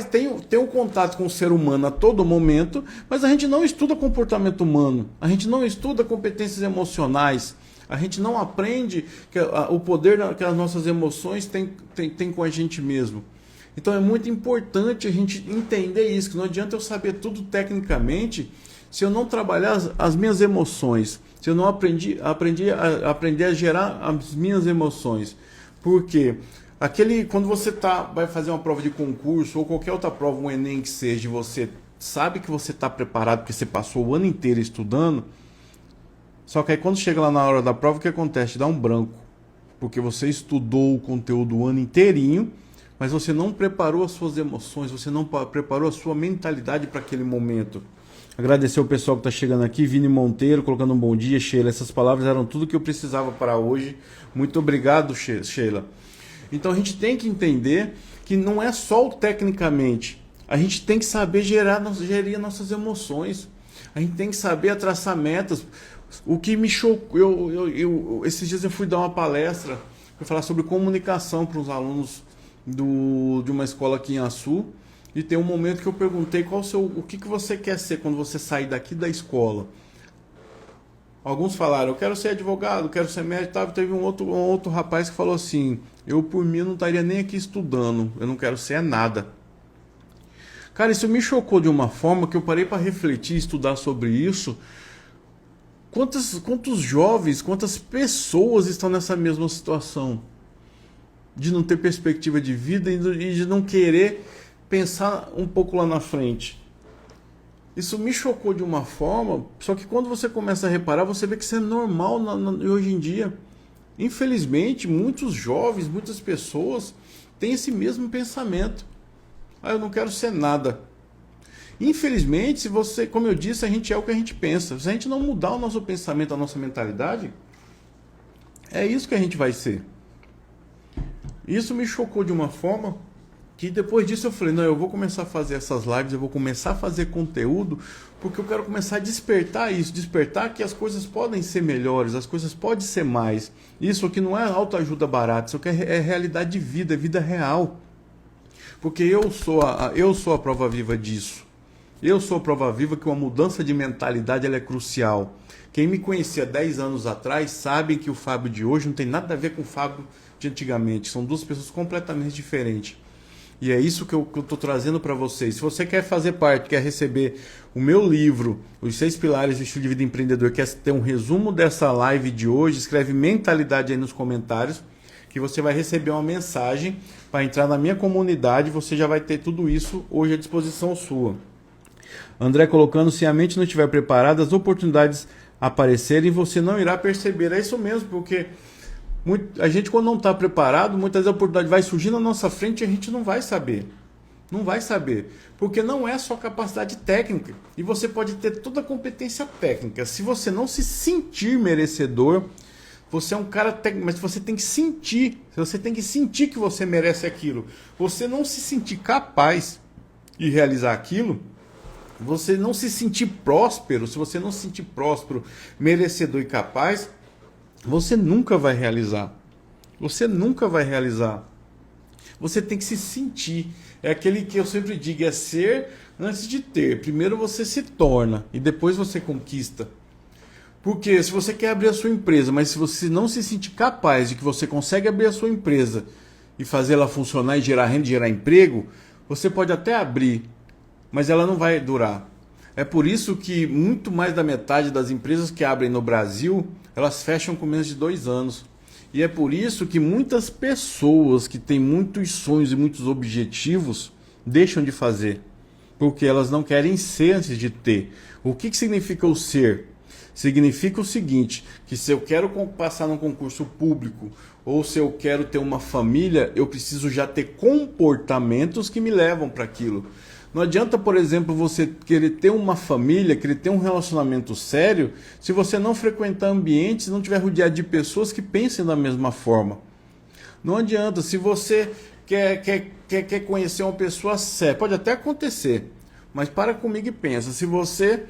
tem um contato com o ser humano a todo momento, mas a gente não estuda comportamento humano, a gente não estuda competências emocionais, a gente não aprende o poder que as nossas emoções têm com a gente mesmo. Então é muito importante a gente entender isso, que não adianta eu saber tudo tecnicamente se eu não trabalhar as minhas emoções, se eu não aprender a gerar as minhas emoções. Por quê? Quando você vai fazer uma prova de concurso ou qualquer outra prova, um Enem que seja, você sabe que você está preparado porque você passou o ano inteiro estudando, só que aí quando chega lá na hora da prova, o que acontece? Te dá um branco, porque você estudou o conteúdo o ano inteirinho, mas você não preparou as suas emoções, você não preparou a sua mentalidade para aquele momento. Agradecer o pessoal que está chegando aqui, Vini Monteiro, colocando um bom dia, Sheila. Essas palavras eram tudo que eu precisava para hoje. Muito obrigado, Sheila. Então a gente tem que entender que não é só o tecnicamente. A gente tem que saber gerir nossas emoções. A gente tem que saber traçar metas. O que me chocou, esses dias eu fui dar uma palestra para falar sobre comunicação para os alunos de uma escola aqui em Açu. E tem um momento que eu perguntei o que você quer ser quando você sair daqui da escola. Alguns falaram, eu quero ser advogado, quero ser médico. Teve um outro rapaz que falou assim, eu por mim não estaria nem aqui estudando, eu não quero ser nada. Cara, isso me chocou de uma forma que eu parei para refletir e estudar sobre isso. Quantos jovens, quantas pessoas estão nessa mesma situação? De não ter perspectiva de vida e de não querer pensar um pouco lá na frente. Isso me chocou de uma forma, só que quando você começa a reparar, você vê que isso é normal hoje em dia. Infelizmente, muitos jovens, muitas pessoas têm esse mesmo pensamento. Eu não quero ser nada. Infelizmente, se você, como eu disse, a gente é o que a gente pensa. Se a gente não mudar o nosso pensamento, a nossa mentalidade, é isso que a gente vai ser. Isso me chocou de uma forma que depois disso eu falei, não, eu vou começar a fazer essas lives, eu vou começar a fazer conteúdo, porque eu quero começar a despertar isso, despertar que as coisas podem ser melhores, as coisas podem ser mais. Isso aqui não é autoajuda barata, isso aqui é realidade de vida, é vida real. Porque eu sou a prova viva disso. Eu sou a prova viva que uma mudança de mentalidade ela é crucial. Quem me conhecia 10 anos atrás sabe que o Fábio de hoje não tem nada a ver com o Fábio de antigamente. São duas pessoas completamente diferentes. E é isso que eu estou trazendo para vocês. Se você quer fazer parte, quer receber o meu livro, Os 6 Pilares do Estilo de Vida Empreendedor, quer ter um resumo dessa live de hoje, escreve mentalidade aí nos comentários, que você vai receber uma mensagem para entrar na minha comunidade. Você já vai ter tudo isso hoje à disposição sua. André colocando, se a mente não estiver preparada, as oportunidades aparecerem e você não irá perceber. É isso mesmo, porque a gente quando não está preparado, muitas vezes a oportunidade vai surgir na nossa frente e a gente não vai saber. Não vai saber. Porque não é só capacidade técnica. E você pode ter toda a competência técnica. Se você não se sentir merecedor, você é um cara técnico, mas você tem que sentir. Você tem que sentir que você merece aquilo. Você não se sentir capaz de realizar aquilo, você não se sentir próspero, se você não se sentir próspero, merecedor e capaz, você nunca vai realizar. Você nunca vai realizar. Você tem que se sentir. É aquele que eu sempre digo, é ser antes de ter. Primeiro você se torna e depois você conquista. Porque se você quer abrir a sua empresa, mas se você não se sentir capaz de que você consegue abrir a sua empresa e fazer ela funcionar e gerar renda e gerar emprego, você pode até abrir, mas ela não vai durar. É por isso que muito mais da metade das empresas que abrem no Brasil, elas fecham com menos de 2 anos. E é por isso que muitas pessoas que têm muitos sonhos e muitos objetivos deixam de fazer. Porque elas não querem ser antes de ter. O que significa o ser? Significa o seguinte, que se eu quero passar num concurso público ou se eu quero ter uma família, eu preciso já ter comportamentos que me levam para aquilo. Não adianta, por exemplo, você querer ter uma família, querer ter um relacionamento sério, se você não frequentar ambientes, não tiver rodeado de pessoas que pensem da mesma forma. Não adianta, se você quer conhecer uma pessoa séria, pode até acontecer, mas para comigo e pensa, se você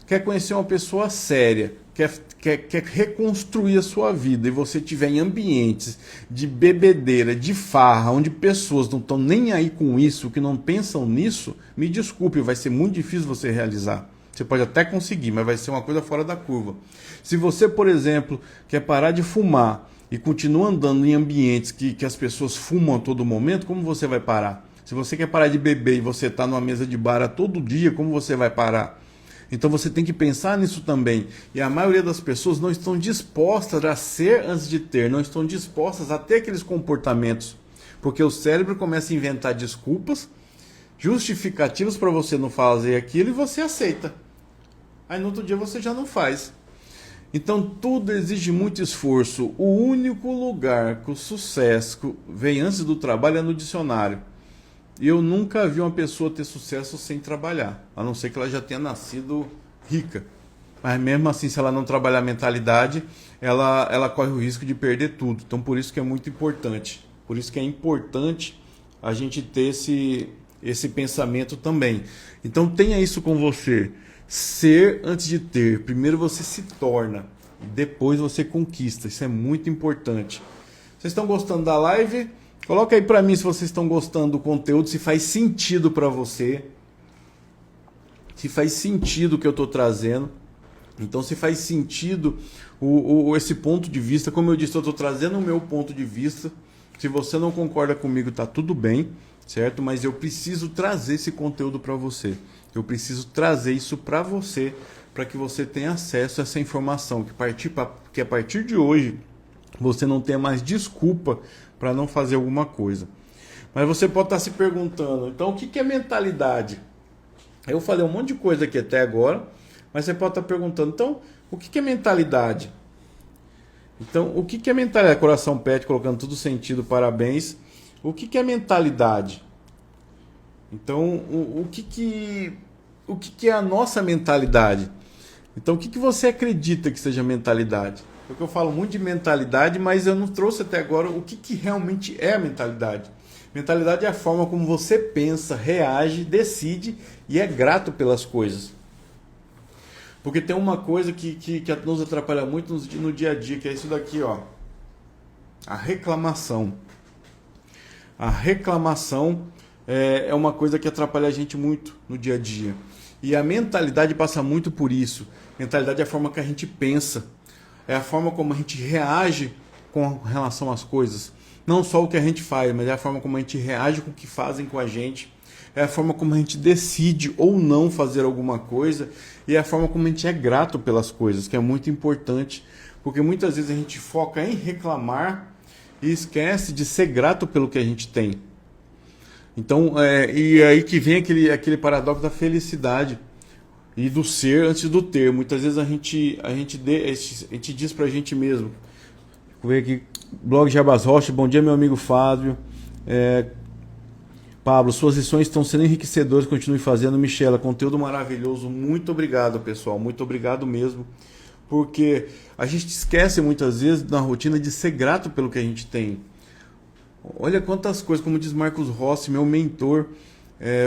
quer conhecer uma pessoa séria, quer reconstruir a sua vida e você estiver em ambientes de bebedeira, de farra, onde pessoas não estão nem aí com isso, que não pensam nisso, me desculpe, vai ser muito difícil você realizar. Você pode até conseguir, mas vai ser uma coisa fora da curva. Se você, por exemplo, quer parar de fumar e continua andando em ambientes que as pessoas fumam a todo momento, como você vai parar? Se você quer parar de beber e você está numa mesa de bar a todo dia, como você vai parar? Então você tem que pensar nisso também. E a maioria das pessoas não estão dispostas a ser antes de ter, não estão dispostas a ter aqueles comportamentos. Porque o cérebro começa a inventar desculpas, justificativas para você não fazer aquilo e você aceita. Aí no outro dia você já não faz. Então tudo exige muito esforço. O único lugar que o sucesso vem antes do trabalho é no dicionário. E eu nunca vi uma pessoa ter sucesso sem trabalhar, a não ser que ela já tenha nascido rica. Mas mesmo assim, se ela não trabalhar a mentalidade, ela corre o risco de perder tudo. Então por isso que é muito importante. Por isso que é importante a gente ter esse pensamento também. Então tenha isso com você. Ser antes de ter. Primeiro você se torna, depois você conquista. Isso é muito importante. Vocês estão gostando da live? Coloca aí para mim se vocês estão gostando do conteúdo, se faz sentido para você, se faz sentido o que eu estou trazendo. Então, se faz sentido esse ponto de vista, como eu disse, eu estou trazendo o meu ponto de vista. Se você não concorda comigo, tá tudo bem, certo? Mas eu preciso trazer esse conteúdo para você. Eu preciso trazer isso para você, para que você tenha acesso a essa informação, que a partir de hoje você não tenha mais desculpa para não fazer alguma coisa. Mas você pode estar se perguntando, então o que é mentalidade? Eu falei um monte de coisa aqui até agora, mas você pode estar perguntando, então o que é mentalidade? Então o que é mentalidade? Coração Pet colocando tudo sentido, parabéns. O que é mentalidade? Então o que é a nossa mentalidade? Então o que você acredita que seja mentalidade? Porque eu falo muito de mentalidade, mas eu não trouxe até agora o que realmente é a mentalidade. Mentalidade é a forma como você pensa, reage, decide e é grato pelas coisas. Porque tem uma coisa que nos atrapalha muito no dia a dia, que é isso daqui, ó. A reclamação. A reclamação é uma coisa que atrapalha a gente muito no dia a dia. E a mentalidade passa muito por isso. Mentalidade é a forma que a gente pensa. É a forma como a gente reage com relação às coisas. Não só o que a gente faz, mas é a forma como a gente reage com o que fazem com a gente. É a forma como a gente decide ou não fazer alguma coisa. E é a forma como a gente é grato pelas coisas, que é muito importante. Porque muitas vezes a gente foca em reclamar e esquece de ser grato pelo que a gente tem. Então, e aí que vem aquele paradoxo da felicidade. E do ser antes do ter. Muitas vezes a gente diz pra gente mesmo. Vou ver aqui. Blog Jabas Rocha. Bom dia, meu amigo Fábio. Pablo, suas lições estão sendo enriquecedoras. Continue fazendo. Michela, conteúdo maravilhoso. Muito obrigado, pessoal. Muito obrigado mesmo. Porque a gente esquece muitas vezes na rotina de ser grato pelo que a gente tem. Olha quantas coisas, como diz Marcos Rossi, meu mentor.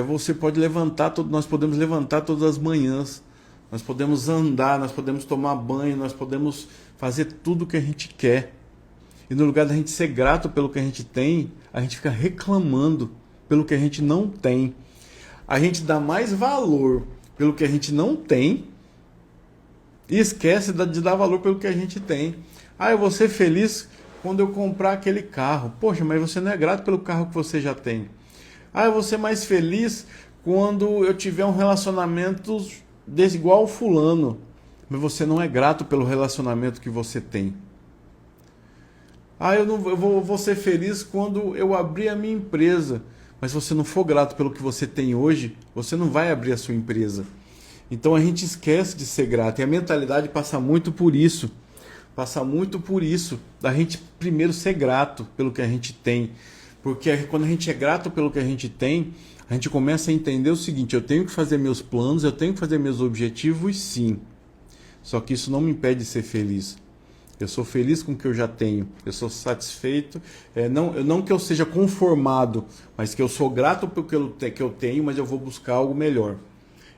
Você pode nós podemos levantar todas as manhãs, nós podemos andar, nós podemos tomar banho, nós podemos fazer tudo o que a gente quer. E no lugar da gente ser grato pelo que a gente tem, a gente fica reclamando pelo que a gente não tem. A gente dá mais valor pelo que a gente não tem E esquece de dar valor pelo que a gente tem. Ah, eu vou ser feliz quando eu comprar aquele carro. Poxa, mas você não é grato pelo carro que você já tem. Ah, eu vou ser mais feliz quando eu tiver um relacionamento igual ao fulano. Mas você não é grato pelo relacionamento que você tem. Ah, eu vou ser feliz quando eu abrir a minha empresa. Mas se você não for grato pelo que você tem hoje, você não vai abrir a sua empresa. Então a gente esquece de ser grato. E a mentalidade passa muito por isso. Passa muito por isso. Da gente primeiro ser grato pelo que a gente tem. Porque quando a gente é grato pelo que a gente tem, a gente começa a entender o seguinte: eu tenho que fazer meus planos, eu tenho que fazer meus objetivos, sim. Só que isso não me impede de ser feliz. Eu sou feliz com o que eu já tenho. Eu sou satisfeito. Não que eu seja conformado, mas que eu sou grato pelo que eu tenho, mas eu vou buscar algo melhor.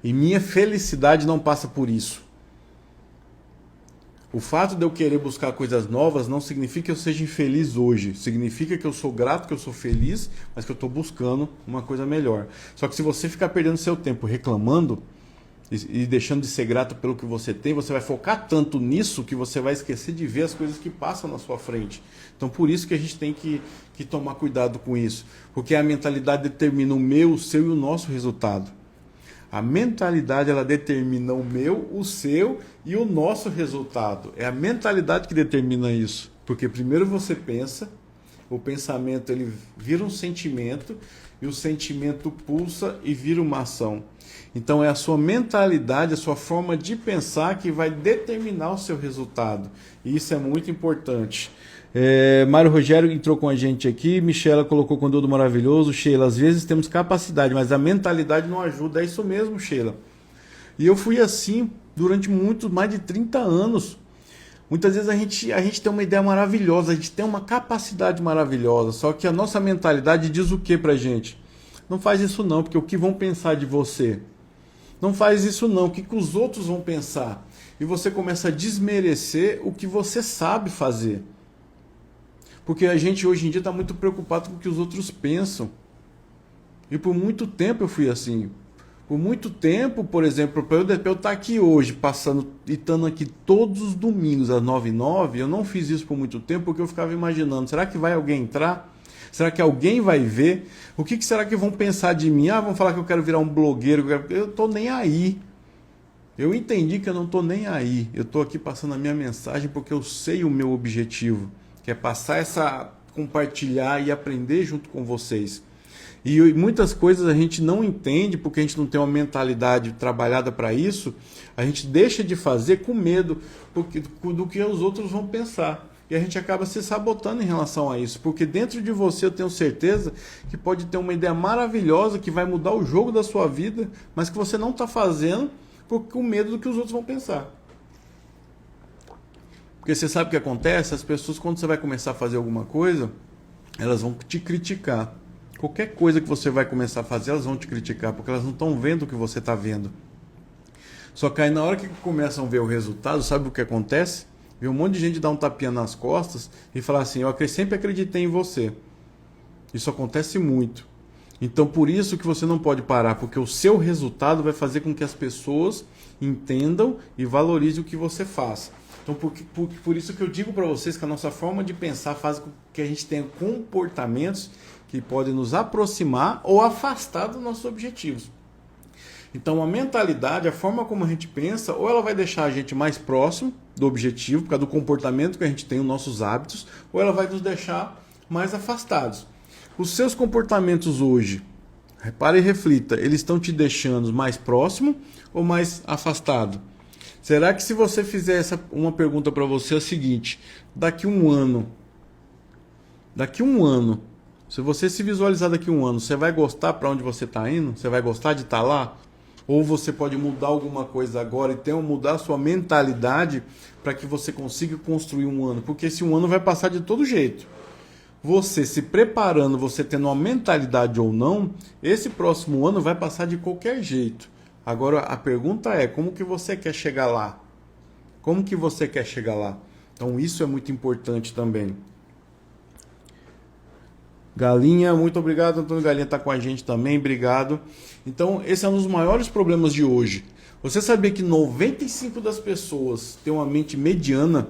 E minha felicidade não passa por isso. O fato de eu querer buscar coisas novas não significa que eu seja infeliz hoje. Significa que eu sou grato, que eu sou feliz, mas que eu estou buscando uma coisa melhor. Só que se você ficar perdendo seu tempo reclamando e deixando de ser grato pelo que você tem, você vai focar tanto nisso que você vai esquecer de ver as coisas que passam na sua frente. Então por isso que a gente tem que tomar cuidado com isso. Porque a mentalidade determina o meu, o seu e o nosso resultado. A mentalidade, ela determina o meu, o seu e o nosso resultado. É a mentalidade que determina isso. Porque primeiro você pensa, o pensamento ele vira um sentimento e o sentimento pulsa e vira uma ação. Então é a sua mentalidade, a sua forma de pensar que vai determinar o seu resultado. E isso é muito importante. Mário Rogério entrou com a gente aqui, Michela colocou conteúdo maravilhoso. Sheila, às vezes temos capacidade, mas a mentalidade não ajuda. É isso mesmo, Sheila. E eu fui assim durante mais de 30 anos. Muitas vezes a gente tem uma ideia maravilhosa, a gente tem uma capacidade maravilhosa, só que a nossa mentalidade diz o que pra gente? Não faz isso não, porque o que vão pensar de você? Não faz isso não, o que os outros vão pensar? E você começa a desmerecer o que você sabe fazer. Porque a gente hoje em dia está muito preocupado com o que os outros pensam. E por muito tempo eu fui assim. Por muito tempo, por exemplo, para eu estar aqui hoje, passando e estando aqui todos os domingos às 9h09, eu não fiz isso por muito tempo porque eu ficava imaginando, será que vai alguém entrar? Será que alguém vai ver? O que será que vão pensar de mim? Ah, vão falar que eu quero virar um blogueiro. Eu estou nem aí. Eu entendi que eu não estou nem aí. Eu estou aqui passando a minha mensagem porque eu sei o meu objetivo. Que é compartilhar e aprender junto com vocês. E muitas coisas a gente não entende porque a gente não tem uma mentalidade trabalhada para isso, a gente deixa de fazer com medo do que os outros vão pensar. E a gente acaba se sabotando em relação a isso, porque dentro de você eu tenho certeza que pode ter uma ideia maravilhosa que vai mudar o jogo da sua vida, mas que você não está fazendo com medo do que os outros vão pensar. Porque você sabe o que acontece? As pessoas, quando você vai começar a fazer alguma coisa, elas vão te criticar. Qualquer coisa que você vai começar a fazer, elas vão te criticar, porque elas não estão vendo o que você está vendo. Só que aí na hora que começam a ver o resultado, sabe o que acontece? Vê um monte de gente dar um tapinha nas costas e falar assim, eu sempre acreditei em você. Isso acontece muito. Então por isso que você não pode parar, porque o seu resultado vai fazer com que as pessoas entendam e valorizem o que você faz. Então por isso que eu digo para vocês que a nossa forma de pensar faz com que a gente tenha comportamentos que podem nos aproximar ou afastar dos nossos objetivos. Então a mentalidade, a forma como a gente pensa, ou ela vai deixar a gente mais próximo do objetivo, por causa do comportamento que a gente tem, os nossos hábitos, ou ela vai nos deixar mais afastados. Os seus comportamentos hoje, repare e reflita, eles estão te deixando mais próximo ou mais afastado? Será que se você fizer uma pergunta para você é o seguinte, daqui um ano, se você se visualizar daqui um ano, você vai gostar para onde você está indo? Você vai gostar de estar lá? Ou você pode mudar alguma coisa agora e mudar a sua mentalidade para que você consiga construir um ano? Porque esse um ano vai passar de todo jeito. Você se preparando, você tendo uma mentalidade ou não, esse próximo ano vai passar de qualquer jeito. Agora a pergunta é, como que você quer chegar lá? Como que você quer chegar lá? Então isso é muito importante também. Galinha, muito obrigado, Antônio Galinha está com a gente também, obrigado. Então, esse é um dos maiores problemas de hoje. Você sabia que 95% das pessoas têm uma mente mediana?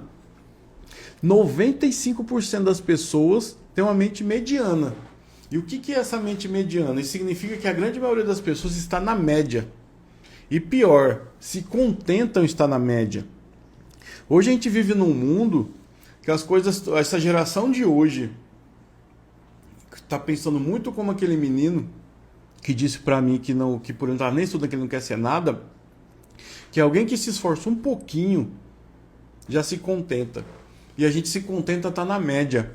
95% das pessoas têm uma mente mediana. E o que é essa mente mediana? Isso significa que a grande maioria das pessoas está na média. E pior, se contentam estar na média. Hoje a gente vive num mundo que as coisas, essa geração de hoje está pensando muito como aquele menino que disse para mim que por entrar nem estudando, que ele não quer ser nada, que alguém que se esforça um pouquinho já se contenta. E a gente se contenta estar na média.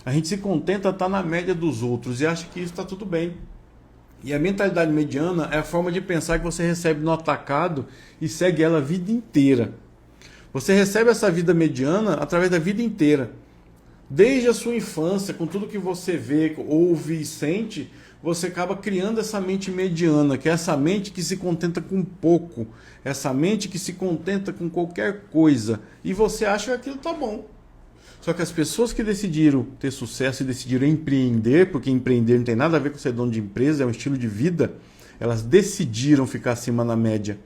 A gente se contenta estar na média dos outros e acha que isso está tudo bem. E a mentalidade mediana é a forma de pensar que você recebe no atacado e segue ela a vida inteira. Você recebe essa vida mediana através da vida inteira. Desde a sua infância, com tudo que você vê, ouve e sente, você acaba criando essa mente mediana, que é essa mente que se contenta com pouco, essa mente que se contenta com qualquer coisa, e você acha que aquilo tá bom. Só que as pessoas que decidiram ter sucesso e decidiram empreender, porque empreender não tem nada a ver com ser dono de empresa, é um estilo de vida, elas decidiram ficar acima na média.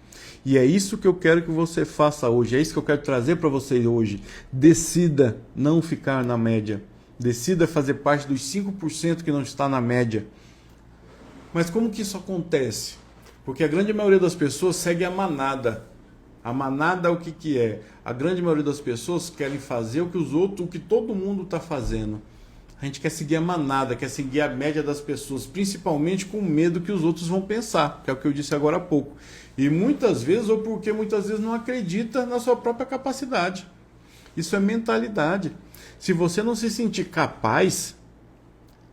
E é isso que eu quero que você faça hoje, é isso que eu quero trazer para você hoje. Decida não ficar na média. Decida fazer parte dos 5% que não está na média. Mas como que isso acontece? Porque a grande maioria das pessoas segue a manada. A manada o que é? A grande maioria das pessoas querem fazer o que os outros, o que todo mundo está fazendo. A gente quer seguir a manada, quer seguir a média das pessoas, principalmente com medo que os outros vão pensar, que é o que eu disse agora há pouco. E muitas vezes, ou porque muitas vezes não acredita na sua própria capacidade. Isso é mentalidade. Se você não se sentir capaz,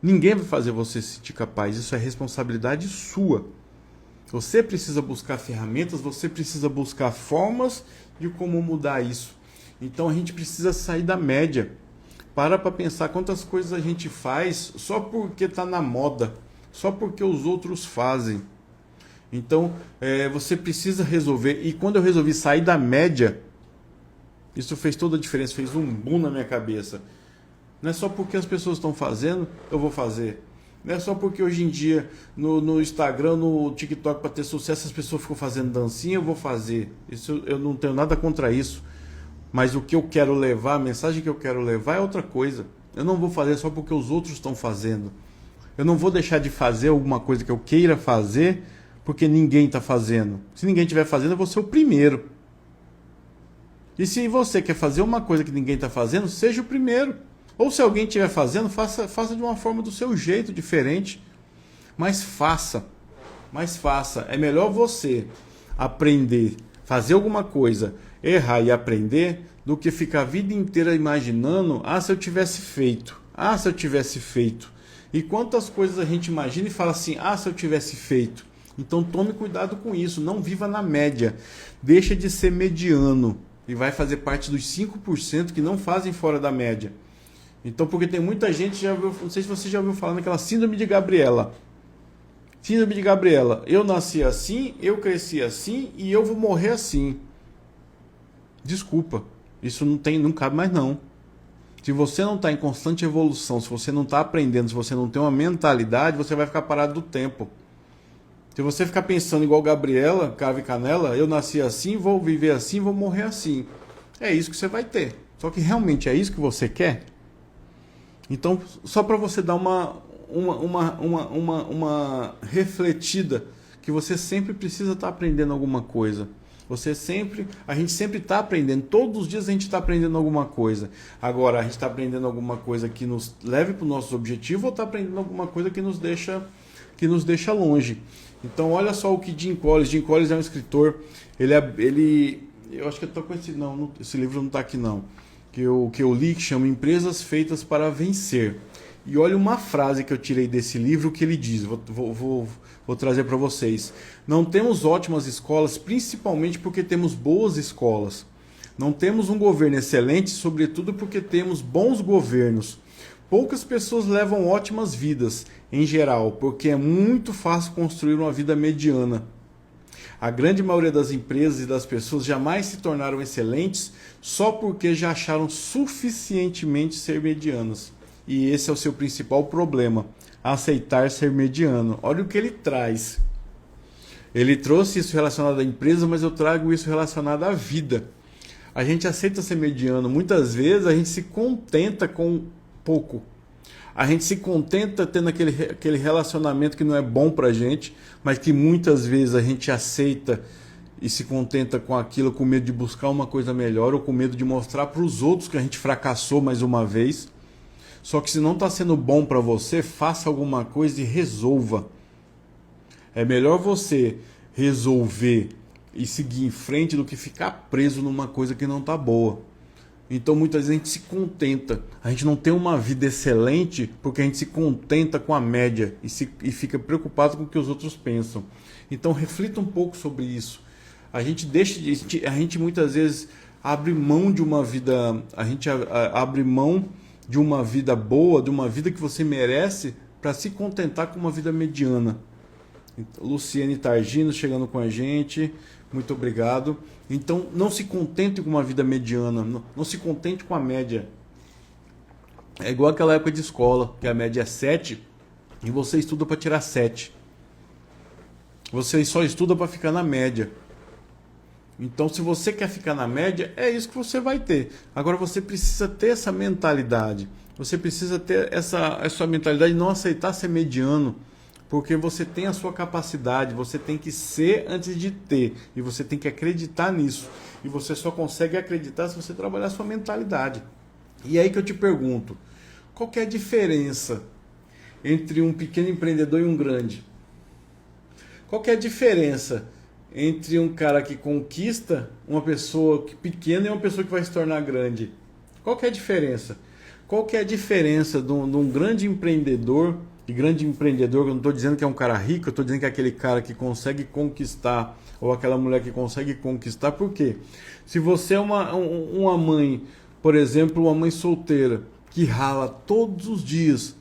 ninguém vai fazer você se sentir capaz. Isso é responsabilidade sua. Você precisa buscar ferramentas, você precisa buscar formas de como mudar isso. Então a gente precisa sair da média. Para pensar quantas coisas a gente faz só porque está na moda, só porque os outros fazem. Então, você precisa resolver. E quando eu resolvi sair da média, isso fez toda a diferença, fez um boom na minha cabeça. Não é só porque as pessoas estão fazendo, eu vou fazer. Não é só porque hoje em dia, no Instagram, no TikTok, para ter sucesso, as pessoas ficam fazendo dancinha, eu vou fazer. Isso, eu não tenho nada contra isso. Mas o que eu quero levar, a mensagem que eu quero levar é outra coisa. Eu não vou fazer só porque os outros estão fazendo. Eu não vou deixar de fazer alguma coisa que eu queira fazer porque ninguém está fazendo. Se ninguém estiver fazendo, eu vou ser o primeiro. E se você quer fazer uma coisa que ninguém está fazendo, seja o primeiro. Ou se alguém estiver fazendo, faça de uma forma do seu jeito, diferente. Mas faça. É melhor você aprender, fazer alguma coisa, errar e aprender, do que ficar a vida inteira imaginando, se eu tivesse feito. Se eu tivesse feito. E quantas coisas a gente imagina e fala assim, se eu tivesse feito. Então tome cuidado com isso, não viva na média. Deixa de ser mediano e vai fazer parte dos 5% que não fazem fora da média. Então, porque tem muita gente, não sei se você já ouviu falar naquela síndrome de Gabriela. Síndrome de Gabriela. Eu nasci assim, eu cresci assim e eu vou morrer assim. Desculpa, isso não cabe mais não. Se você não está em constante evolução, se você não está aprendendo, se você não tem uma mentalidade, você vai ficar parado do tempo. Se você ficar pensando igual Gabriela, Cravo e Canela, eu nasci assim, vou viver assim, vou morrer assim. É isso que você vai ter. Só que realmente é isso que você quer? Então, só para você dar uma refletida, que você sempre precisa estar aprendendo alguma coisa. A gente sempre está aprendendo, todos os dias a gente está aprendendo alguma coisa. Agora, a gente está aprendendo alguma coisa que nos leve para os nossos objetivos ou está aprendendo alguma coisa que nos deixa longe. Então, olha só o que Jim Collins é um escritor, eu acho que eu estou com esse livro não está aqui não, que eu li, que chama Empresas Feitas para Vencer. E olha uma frase que eu tirei desse livro que ele diz, vou trazer para vocês. Não temos ótimas escolas, principalmente porque temos boas escolas. Não temos um governo excelente, sobretudo porque temos bons governos. Poucas pessoas levam ótimas vidas, em geral, porque é muito fácil construir uma vida mediana. A grande maioria das empresas e das pessoas jamais se tornaram excelentes só porque já acharam suficientemente ser medianas. e esse é o seu principal problema, aceitar ser mediano. Olha o que ele traz. Ele trouxe isso relacionado à empresa, mas eu trago isso relacionado à vida. A gente aceita ser mediano. Muitas vezes a gente se contenta com pouco. A gente se contenta tendo aquele relacionamento que não é bom pra gente, mas que muitas vezes a gente aceita e se contenta com aquilo, com medo de buscar uma coisa melhor ou com medo de mostrar para os outros que a gente fracassou mais uma vez. Só que se não está sendo bom para você, faça alguma coisa e resolva. É melhor você resolver e seguir em frente do que ficar preso numa coisa que não está boa. Então muitas vezes a gente se contenta. A gente não tem uma vida excelente porque a gente se contenta com a média e fica preocupado com o que os outros pensam. Então reflita um pouco sobre isso. A gente muitas vezes abre mão de uma vida, abre mão de uma vida boa, de uma vida que você merece, para se contentar com uma vida mediana. Luciane Targino chegando com a gente, muito obrigado. Então não se contente com uma vida mediana, não se contente com a média. É igual aquela época de escola, que a média é 7 e você estuda para tirar 7. Você só estuda para ficar na média. Então, se você quer ficar na média, é isso que você vai ter. Agora, você precisa ter essa mentalidade. Você precisa ter essa mentalidade de não aceitar ser mediano, porque você tem a sua capacidade, você tem que ser antes de ter, e você tem que acreditar nisso. E você só consegue acreditar se você trabalhar a sua mentalidade. E aí que eu te pergunto, qual que é a diferença entre um pequeno empreendedor e um grande? Qual que é a diferença entre um cara que conquista uma pessoa pequena e uma pessoa que vai se tornar grande? Qual que é a diferença? Qual que é a diferença de um grande empreendedor? E grande empreendedor, eu não estou dizendo que é um cara rico, eu estou dizendo que é aquele cara que consegue conquistar, ou aquela mulher que consegue conquistar. Por quê? Se você é uma mãe, por exemplo, uma mãe solteira, que rala todos os dias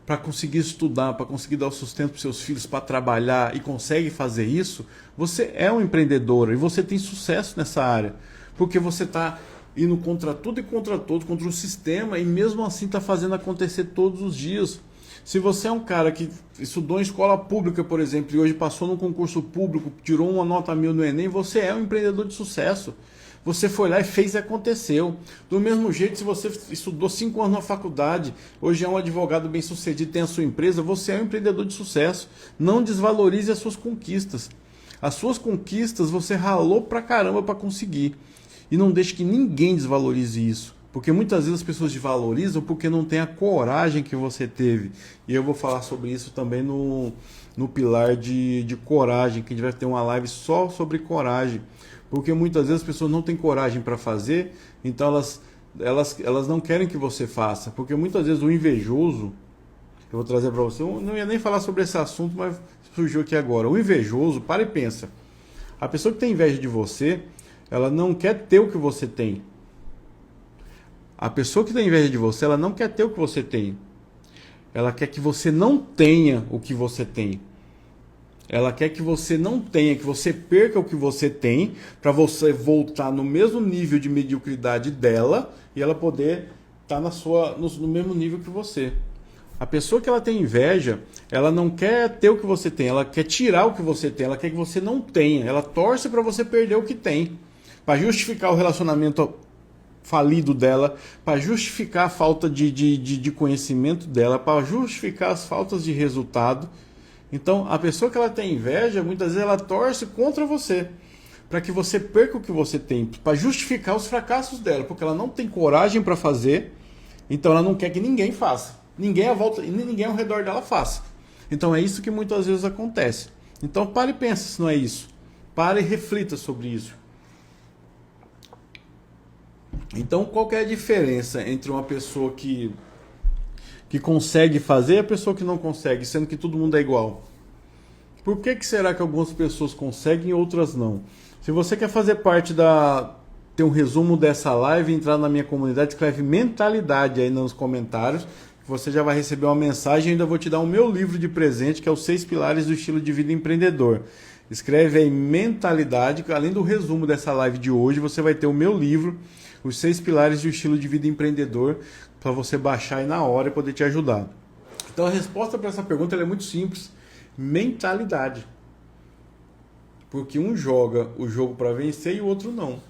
para conseguir estudar, para conseguir dar o sustento para seus filhos, para trabalhar, e consegue fazer isso, você é um empreendedor e você tem sucesso nessa área, porque você está indo contra tudo e contra todos, contra o sistema, e mesmo assim está fazendo acontecer todos os dias. Se você é um cara que estudou em escola pública, por exemplo, e hoje passou num concurso público, tirou uma nota 1000 no Enem, você é um empreendedor de sucesso. Você foi lá e fez e aconteceu. Do mesmo jeito, se você estudou 5 anos na faculdade, hoje é um advogado bem sucedido, tem a sua empresa, você é um empreendedor de sucesso. Não desvalorize as suas conquistas. As suas conquistas você ralou pra caramba para conseguir. E não deixe que ninguém desvalorize isso. Porque muitas vezes as pessoas desvalorizam porque não tem a coragem que você teve. E eu vou falar sobre isso também no pilar de coragem, que a gente vai ter uma live só sobre coragem. Porque muitas vezes as pessoas não têm coragem para fazer, então elas não querem que você faça. Porque muitas vezes o invejoso, eu vou trazer para você, eu não ia nem falar sobre esse assunto, mas surgiu aqui agora. O invejoso, para e pensa. A pessoa que tem inveja de você, ela não quer ter o que você tem. A pessoa que tem inveja de você, ela não quer ter o que você tem. Ela quer que você não tenha o que você tem. Ela quer que você não tenha, que você perca o que você tem, para você voltar no mesmo nível de mediocridade dela e ela poder estar no mesmo nível que você. A pessoa que ela tem inveja, ela não quer ter o que você tem, ela quer tirar o que você tem, ela quer que você não tenha. Ela torce para você perder o que tem, para justificar o relacionamento falido dela, para justificar a falta de conhecimento dela, para justificar as faltas de resultado. Então, a pessoa que ela tem inveja, muitas vezes ela torce contra você, para que você perca o que você tem, para justificar os fracassos dela, porque ela não tem coragem para fazer, então ela não quer que ninguém faça, ninguém à volta, ninguém ao redor dela faça. Então é isso que muitas vezes acontece. Então pare e pense se não é isso. Pare e reflita sobre isso. Então, qual que é a diferença entre uma pessoa que consegue fazer e a pessoa que não consegue, sendo que todo mundo é igual? Por que será que algumas pessoas conseguem e outras não? Se você quer fazer parte ter um resumo dessa live, entrar na minha comunidade, escreve mentalidade aí nos comentários, você já vai receber uma mensagem e ainda vou te dar o meu livro de presente, que é os 6 pilares do estilo de vida empreendedor. Escreve aí mentalidade, além do resumo dessa live de hoje, você vai ter o meu livro, os 6 pilares do estilo de vida empreendedor, para você baixar aí na hora e poder te ajudar. Então a resposta para essa pergunta é muito simples: mentalidade. Porque um joga o jogo para vencer e o outro não.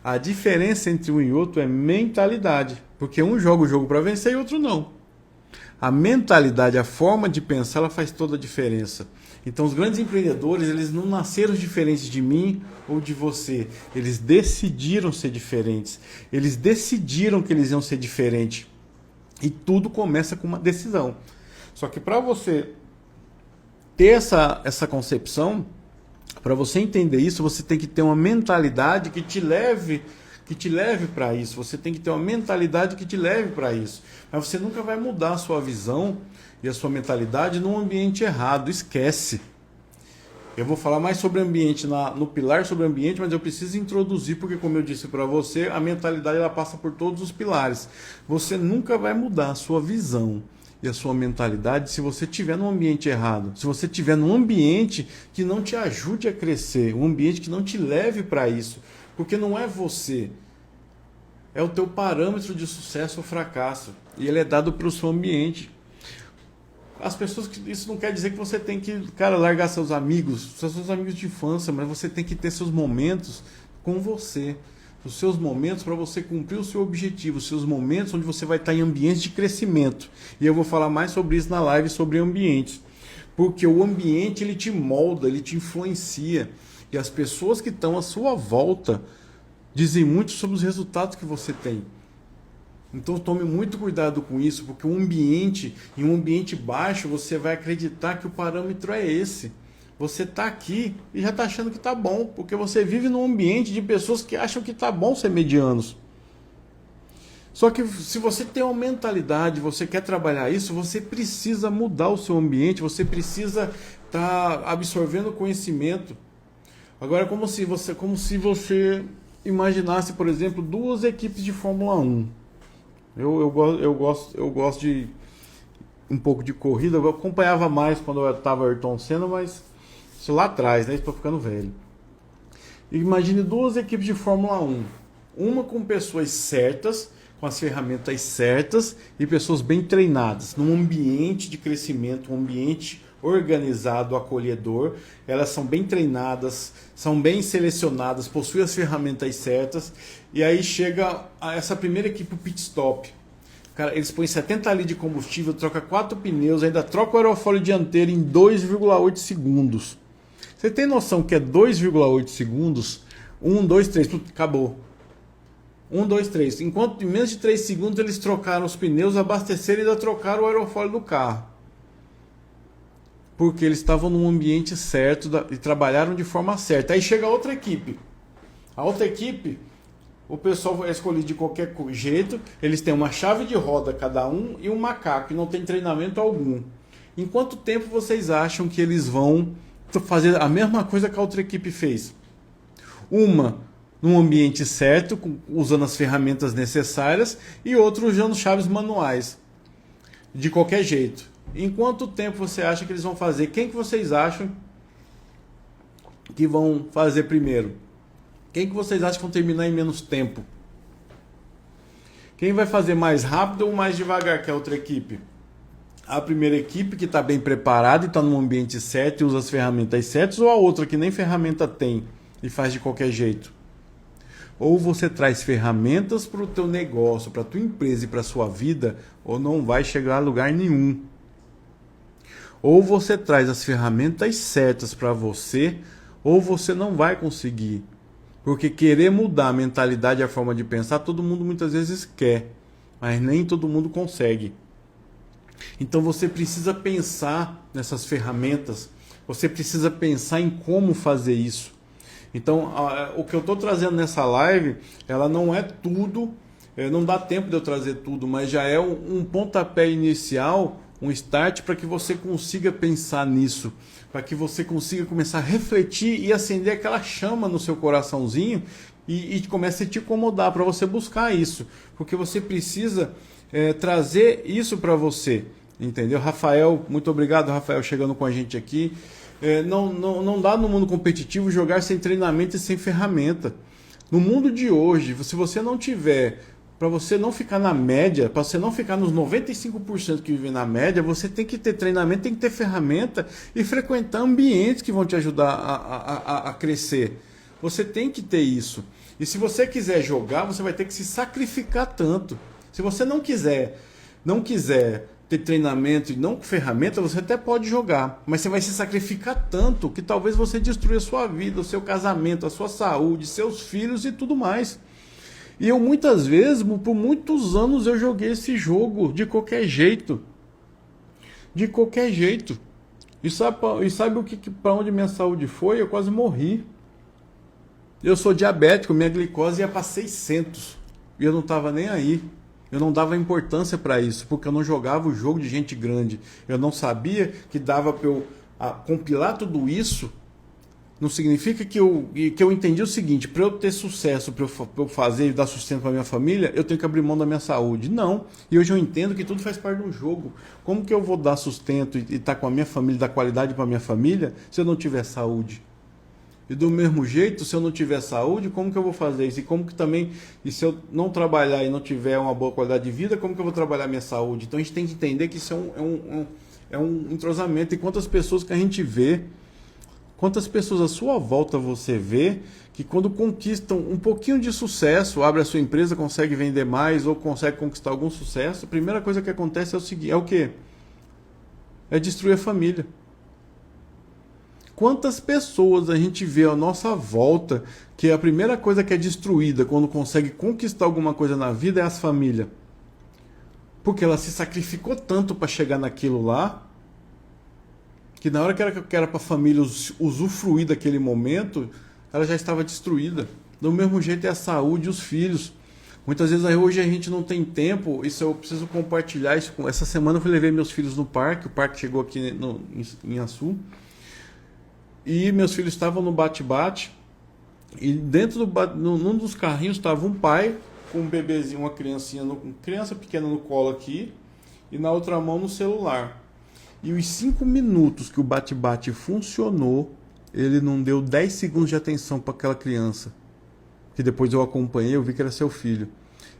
A diferença entre um e outro é mentalidade. Porque um joga o jogo para vencer e o outro não. A mentalidade, a forma de pensar, ela faz toda a diferença. Então os grandes empreendedores, eles não nasceram diferentes de mim ou de você. Eles decidiram ser diferentes. Eles decidiram que eles iam ser diferentes. E tudo começa com uma decisão. Só que para você ter essa concepção, para você entender isso, você tem que ter uma mentalidade que te leve para isso. Você tem que ter uma mentalidade que te leve para isso. Mas você nunca vai mudar a sua visão e a sua mentalidade num ambiente errado. Esquece. Eu vou falar mais sobre ambiente no pilar sobre ambiente, mas eu preciso introduzir, porque como eu disse para você, a mentalidade ela passa por todos os pilares. Você nunca vai mudar a sua visão e a sua mentalidade se você estiver num ambiente errado. Se você estiver num ambiente que não te ajude a crescer, um ambiente que não te leve para isso. Porque não é você, é o teu parâmetro de sucesso ou fracasso. E ele é dado para o seu ambiente. As pessoas, isso não quer dizer que você tem que, largar seus amigos de infância, mas você tem que ter seus momentos com você. Os seus momentos para você cumprir o seu objetivo, os seus momentos onde você vai estar em ambientes de crescimento. E eu vou falar mais sobre isso na live sobre ambientes. Porque o ambiente ele te molda, ele te influencia. E as pessoas que estão à sua volta dizem muito sobre os resultados que você tem. Então tome muito cuidado com isso, porque em um ambiente baixo, você vai acreditar que o parâmetro é esse. Você está aqui e já está achando que está bom, porque você vive num ambiente de pessoas que acham que está bom ser medianos. Só que se você tem uma mentalidade, você quer trabalhar isso, você precisa mudar o seu ambiente, você precisa estar absorvendo conhecimento. Agora, como se você imaginasse, por exemplo, duas equipes de Fórmula 1. Eu gosto de um pouco de corrida. Eu acompanhava mais quando eu estava Ayrton Senna, mas isso lá atrás, né? Estou ficando velho. Imagine duas equipes de Fórmula 1. Uma com pessoas certas, com as ferramentas certas e pessoas bem treinadas, num ambiente de crescimento, um ambiente organizado, acolhedor. Elas são bem treinadas, são bem selecionadas, possuem as ferramentas certas. E aí chega essa primeira equipe, o pit stop. Cara, eles põem 70 litros de combustível, troca 4 pneus, ainda troca o aerofólio dianteiro em 2,8 segundos. Você tem noção que é 2,8 segundos? 1, 2, 3, acabou. 1, 2, 3. Enquanto em menos de 3 segundos eles trocaram os pneus, abasteceram e ainda trocaram o aerofólio do carro. Porque eles estavam num ambiente certo e trabalharam de forma certa. Aí chega a outra equipe. A outra equipe, o pessoal é escolhido de qualquer jeito. Eles têm uma chave de roda cada um e um macaco, e não tem treinamento algum. Em quanto tempo vocês acham que eles vão fazer a mesma coisa que a outra equipe fez? Uma num ambiente certo, usando as ferramentas necessárias, e outra usando chaves manuais, de qualquer jeito. Em quanto tempo você acha que eles vão fazer? Quem que vocês acham que vão fazer primeiro? Quem que vocês acham que vão terminar em menos tempo? Quem vai fazer mais rápido ou mais devagar que a outra equipe? A primeira equipe que está bem preparada e está num ambiente certo e usa as ferramentas certas, ou a outra que nem ferramenta tem e faz de qualquer jeito? Ou você traz ferramentas para o teu negócio, para a tua empresa e para a sua vida, ou não vai chegar a lugar nenhum. Ou você traz as ferramentas certas para você, ou você não vai conseguir. Porque querer mudar a mentalidade e a forma de pensar, todo mundo muitas vezes quer, mas nem todo mundo consegue. Então você precisa pensar nessas ferramentas, você precisa pensar em como fazer isso. Então o que eu estou trazendo nessa live, ela não é tudo, não dá tempo de eu trazer tudo, mas já é um pontapé inicial, um start para que você consiga pensar nisso, para que você consiga começar a refletir e acender aquela chama no seu coraçãozinho e comece a te incomodar para você buscar isso, porque você precisa trazer isso para você, entendeu? Rafael, muito obrigado, Rafael, chegando com a gente aqui. Não dá no mundo competitivo jogar sem treinamento e sem ferramenta. No mundo de hoje, se você não tiver para você não ficar na média, para você não ficar nos 95% que vivem na média, você tem que ter treinamento, tem que ter ferramenta e frequentar ambientes que vão te ajudar a crescer. Você tem que ter isso. E se você quiser jogar, você vai ter que se sacrificar tanto. Se você não quiser ter treinamento e não ferramenta, você até pode jogar, mas você vai se sacrificar tanto que talvez você destrua a sua vida, o seu casamento, a sua saúde, seus filhos e tudo mais. E eu muitas vezes, por muitos anos, eu joguei esse jogo de qualquer jeito. De qualquer jeito. E sabe o que para onde minha saúde foi? Eu quase morri. Eu sou diabético, minha glicose ia para 600. E eu não estava nem aí. Eu não dava importância para isso, porque eu não jogava o jogo de gente grande. Eu não sabia que dava para eu compilar tudo isso. Não significa que eu entendi o seguinte: para eu ter sucesso, para eu fazer e dar sustento para minha família, eu tenho que abrir mão da minha saúde. Não. E hoje eu entendo que tudo faz parte de um jogo. Como que eu vou dar sustento e estar com a minha família, dar qualidade para a minha família, se eu não tiver saúde? E do mesmo jeito, se eu não tiver saúde, como que eu vou fazer isso? E como que também, e se eu não trabalhar e não tiver uma boa qualidade de vida, como que eu vou trabalhar a minha saúde? Então a gente tem que entender que isso é um entrosamento. E quantas pessoas que a gente vê, quantas pessoas à sua volta você vê que quando conquistam um pouquinho de sucesso, abre a sua empresa, consegue vender mais ou consegue conquistar algum sucesso, a primeira coisa que acontece é o seguinte, é o quê? É destruir a família. Quantas pessoas a gente vê à nossa volta que a primeira coisa que é destruída quando consegue conquistar alguma coisa na vida é as famílias? Porque ela se sacrificou tanto para chegar naquilo lá, que na hora que era para a família usufruir daquele momento, ela já estava destruída. Do mesmo jeito é a saúde e os filhos. Muitas vezes hoje a gente não tem tempo, isso eu preciso compartilhar isso. Essa semana eu levei meus filhos no parque, o parque chegou aqui em Açu, e meus filhos estavam no bate-bate, e dentro num dos carrinhos estava um pai com um bebezinho, uma criança pequena no colo aqui, e na outra mão no celular. E os 5 minutos que o bate-bate funcionou, ele não deu 10 segundos de atenção para aquela criança. Que depois eu acompanhei, eu vi que era seu filho.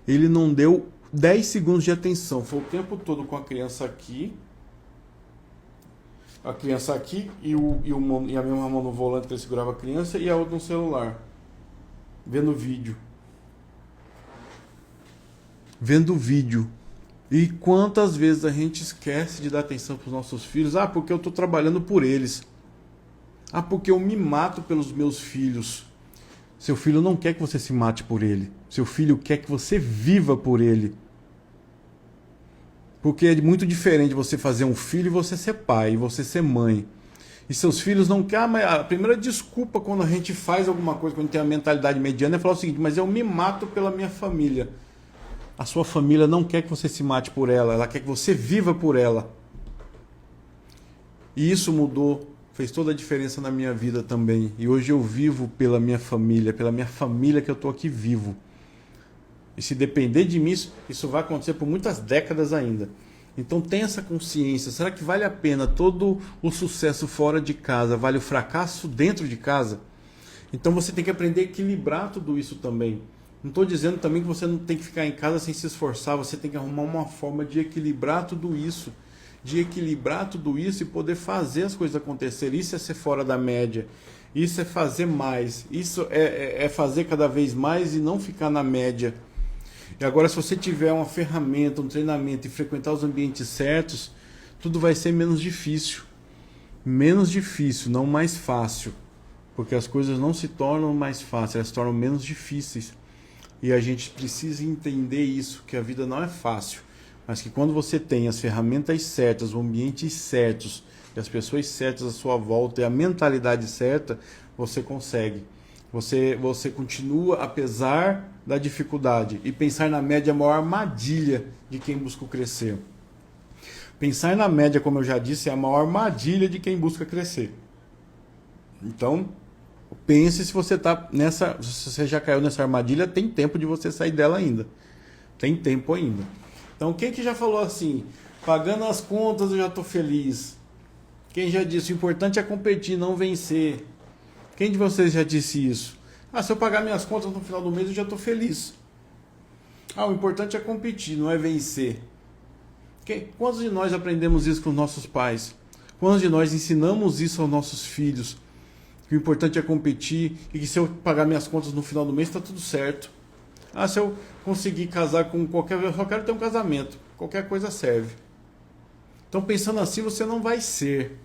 Ele não deu 10 segundos de atenção. Foi o tempo todo com a criança aqui. A criança aqui e a mesma mão no volante que ele segurava a criança e a outra no celular. Vendo vídeo. Vendo vídeo. E quantas vezes a gente esquece de dar atenção para os nossos filhos? Ah, porque eu estou trabalhando por eles. Ah, porque eu me mato pelos meus filhos. Seu filho não quer que você se mate por ele. Seu filho quer que você viva por ele. Porque é muito diferente você fazer um filho e você ser pai, e você ser mãe. E seus filhos não querem... Mas a primeira desculpa quando a gente faz alguma coisa, quando tem a mentalidade mediana, é falar o seguinte: mas eu me mato pela minha família. A sua família não quer que você se mate por ela, ela quer que você viva por ela. E isso mudou, fez toda a diferença na minha vida também. E hoje eu vivo pela minha família que eu estou aqui vivo. E se depender de mim, isso vai acontecer por muitas décadas ainda. Então tenha essa consciência. Será que vale a pena todo o sucesso fora de casa? Vale o fracasso dentro de casa? Então você tem que aprender a equilibrar tudo isso também. Não estou dizendo também que você não tem que ficar em casa sem se esforçar. Você tem que arrumar uma forma de equilibrar tudo isso. De equilibrar tudo isso e poder fazer as coisas acontecerem. Isso é ser fora da média. Isso é fazer mais. Isso é fazer cada vez mais e não ficar na média. E agora, se você tiver uma ferramenta, um treinamento e frequentar os ambientes certos, tudo vai ser menos difícil. Menos difícil, não mais fácil. Porque as coisas não se tornam mais fáceis, elas se tornam menos difíceis. E a gente precisa entender isso, que a vida não é fácil. Mas que quando você tem as ferramentas certas, os ambientes certos, e as pessoas certas à sua volta e a mentalidade certa, você consegue. Você continua apesar da dificuldade. E pensar na média é a maior armadilha de quem busca crescer. Pensar na média, como eu já disse, é a maior armadilha de quem busca crescer. Então, pense se você se você já caiu nessa armadilha, tem tempo de você sair dela ainda. Tem tempo ainda. Então, quem que já falou assim, pagando as contas eu já estou feliz? Quem já disse, o importante é competir, não vencer? Quem de vocês já disse isso? Ah, se eu pagar minhas contas no final do mês eu já estou feliz. O importante é competir, não é vencer. Quantos de nós aprendemos isso com os nossos pais? Quantos de nós ensinamos isso aos nossos filhos? Que o importante é competir e que se eu pagar minhas contas no final do mês está tudo certo. Se eu conseguir casar com qualquer... Eu só quero ter um casamento. Qualquer coisa serve. Então, pensando assim, você não vai ser.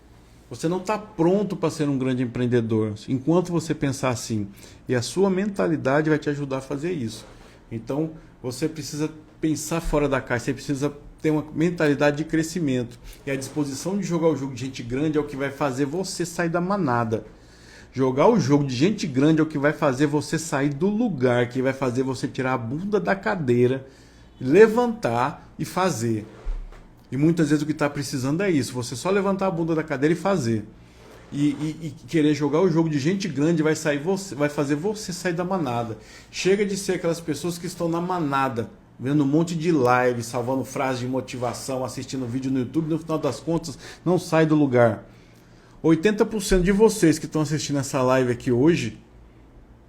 Você não está pronto para ser um grande empreendedor. Enquanto você pensar assim. E a sua mentalidade vai te ajudar a fazer isso. Então, você precisa pensar fora da caixa. Você precisa ter uma mentalidade de crescimento. E a disposição de jogar o jogo de gente grande é o que vai fazer você sair da manada. Jogar o jogo de gente grande é o que vai fazer você sair do lugar, que vai fazer você tirar a bunda da cadeira, levantar e fazer. E muitas vezes o que está precisando é isso, você só levantar a bunda da cadeira e fazer. E querer jogar o jogo de gente grande vai fazer você sair da manada. Chega de ser aquelas pessoas que estão na manada, vendo um monte de live, salvando frases de motivação, assistindo vídeo no YouTube, no final das contas não sai do lugar. 80% de vocês que estão assistindo essa live aqui hoje,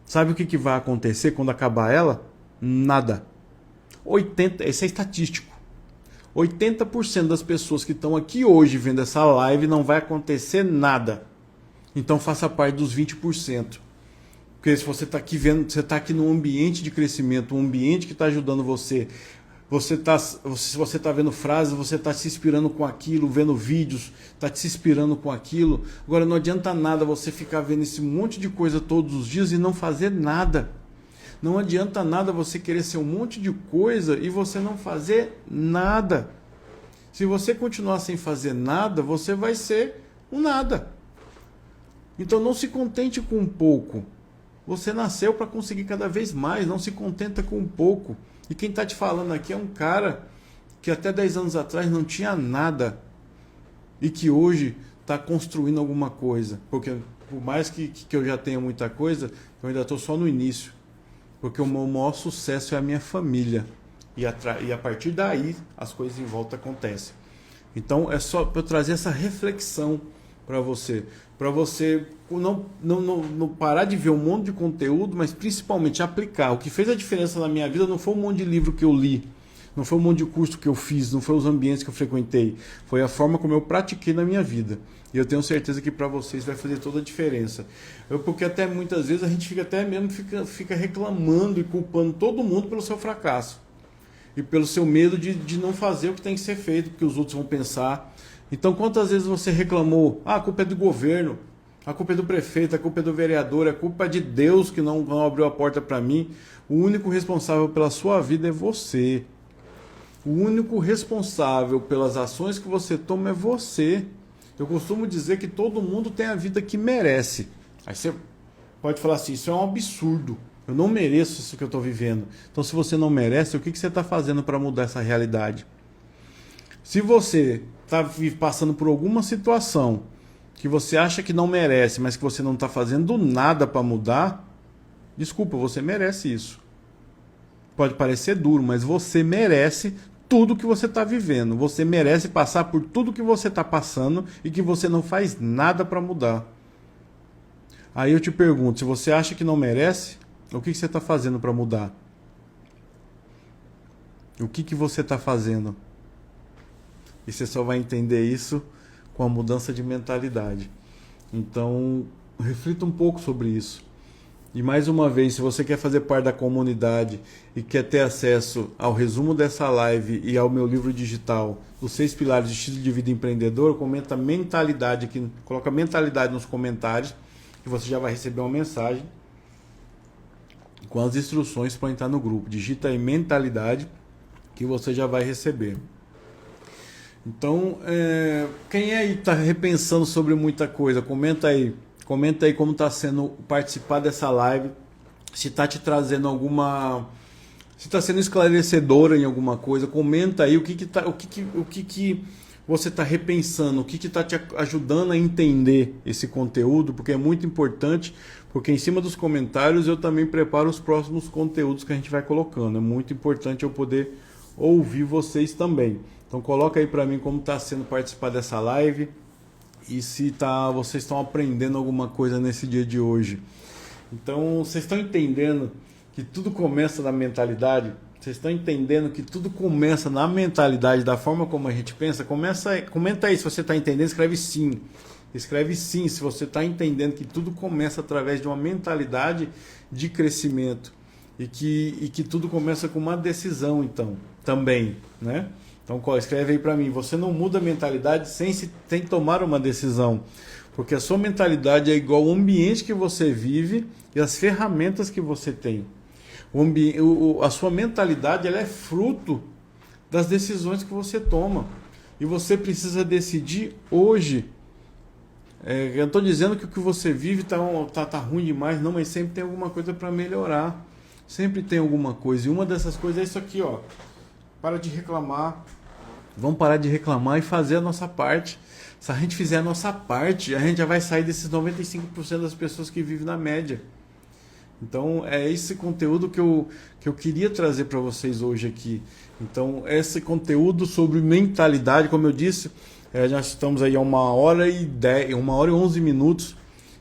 sabe o que vai acontecer quando acabar ela? Nada. Esse é estatístico. 80% das pessoas que estão aqui hoje vendo essa live não vai acontecer nada. Então faça parte dos 20%. Porque se você está aqui vendo, você está aqui num ambiente de crescimento, um ambiente que está ajudando você. Se você está vendo frases, você está se inspirando com aquilo, vendo vídeos, está se inspirando com aquilo. Agora não adianta nada você ficar vendo esse monte de coisa todos os dias e não fazer nada. Não adianta nada você querer ser um monte de coisa e você não fazer nada. Se você continuar sem fazer nada, você vai ser um nada. Então não se contente com um pouco. Você nasceu para conseguir cada vez mais, não se contenta com um pouco. E quem está te falando aqui é um cara que até 10 anos atrás não tinha nada e que hoje está construindo alguma coisa. Porque por mais que eu já tenha muita coisa, eu ainda estou só no início. Porque o meu maior sucesso é a minha família. E a partir daí as coisas em volta acontecem. Então é só para eu trazer essa reflexão para você. Para você não parar de ver um monte de conteúdo, mas principalmente aplicar. O que fez a diferença na minha vida não foi um monte de livro que eu li, não foi um monte de curso que eu fiz, não foi os ambientes que eu frequentei, foi a forma como eu pratiquei na minha vida. E eu tenho certeza que para vocês vai fazer toda a diferença. Porque até muitas vezes a gente fica reclamando e culpando todo mundo pelo seu fracasso. E pelo seu medo de não fazer o que tem que ser feito, porque os outros vão pensar. Então, quantas vezes você reclamou? A culpa é do governo, a culpa é do prefeito, a culpa é do vereador, a culpa é de Deus que não abriu a porta para mim. O único responsável pela sua vida é você. O único responsável pelas ações que você toma é você. Eu costumo dizer que todo mundo tem a vida que merece. Aí você pode falar assim, isso é um absurdo. Eu não mereço isso que eu estou vivendo. Então, se você não merece, o que você está fazendo para mudar essa realidade? Se você está passando por alguma situação que você acha que não merece, mas que você não está fazendo nada para mudar, desculpa, você merece isso. Pode parecer duro, mas você merece tudo que você está vivendo. Você merece passar por tudo que você está passando e que você não faz nada para mudar. Aí eu te pergunto, se você acha que não merece, o que você está fazendo para mudar? O que você está fazendo? E você só vai entender isso com a mudança de mentalidade. Então, reflita um pouco sobre isso. E mais uma vez, se você quer fazer parte da comunidade e quer ter acesso ao resumo dessa live e ao meu livro digital, Os 6 Pilares do Estilo de Vida Empreendedor, comenta mentalidade aqui, coloca mentalidade nos comentários, que você já vai receber uma mensagem com as instruções para entrar no grupo. Digita aí mentalidade que você já vai receber. Então, quem aí está repensando sobre muita coisa, comenta aí como está sendo participar dessa live, se está te trazendo se está sendo esclarecedora em alguma coisa, comenta aí o que você está repensando, o que está te ajudando a entender esse conteúdo, porque é muito importante, porque em cima dos comentários eu também preparo os próximos conteúdos que a gente vai colocando. É muito importante eu poder ouvir vocês também. Então coloca aí para mim como está sendo participar dessa live e se vocês estão aprendendo alguma coisa nesse dia de hoje. Então vocês estão entendendo que tudo começa na mentalidade? Vocês estão entendendo que tudo começa na mentalidade, da forma como a gente pensa? Comenta aí se você está entendendo, escreve sim. Escreve sim se você está entendendo que tudo começa através de uma mentalidade de crescimento. E que tudo começa com uma decisão, então, também, né? Então, escreve aí para mim. Você não muda a mentalidade sem tomar uma decisão. Porque a sua mentalidade é igual ao ambiente que você vive e as ferramentas que você tem. A sua mentalidade ela é fruto das decisões que você toma. E você precisa decidir hoje. Eu não estou dizendo que o que você vive tá ruim demais, não, mas sempre tem alguma coisa para melhorar. Sempre tem alguma coisa. E uma dessas coisas é isso aqui, ó. Para de reclamar. Vamos parar de reclamar e fazer a nossa parte. Se a gente fizer a nossa parte, a gente já vai sair desses 95% das pessoas que vivem na média. Então é esse conteúdo que eu queria trazer para vocês hoje aqui. Então esse conteúdo sobre mentalidade, como eu disse, nós estamos aí a 1h10, 1h11 minutos.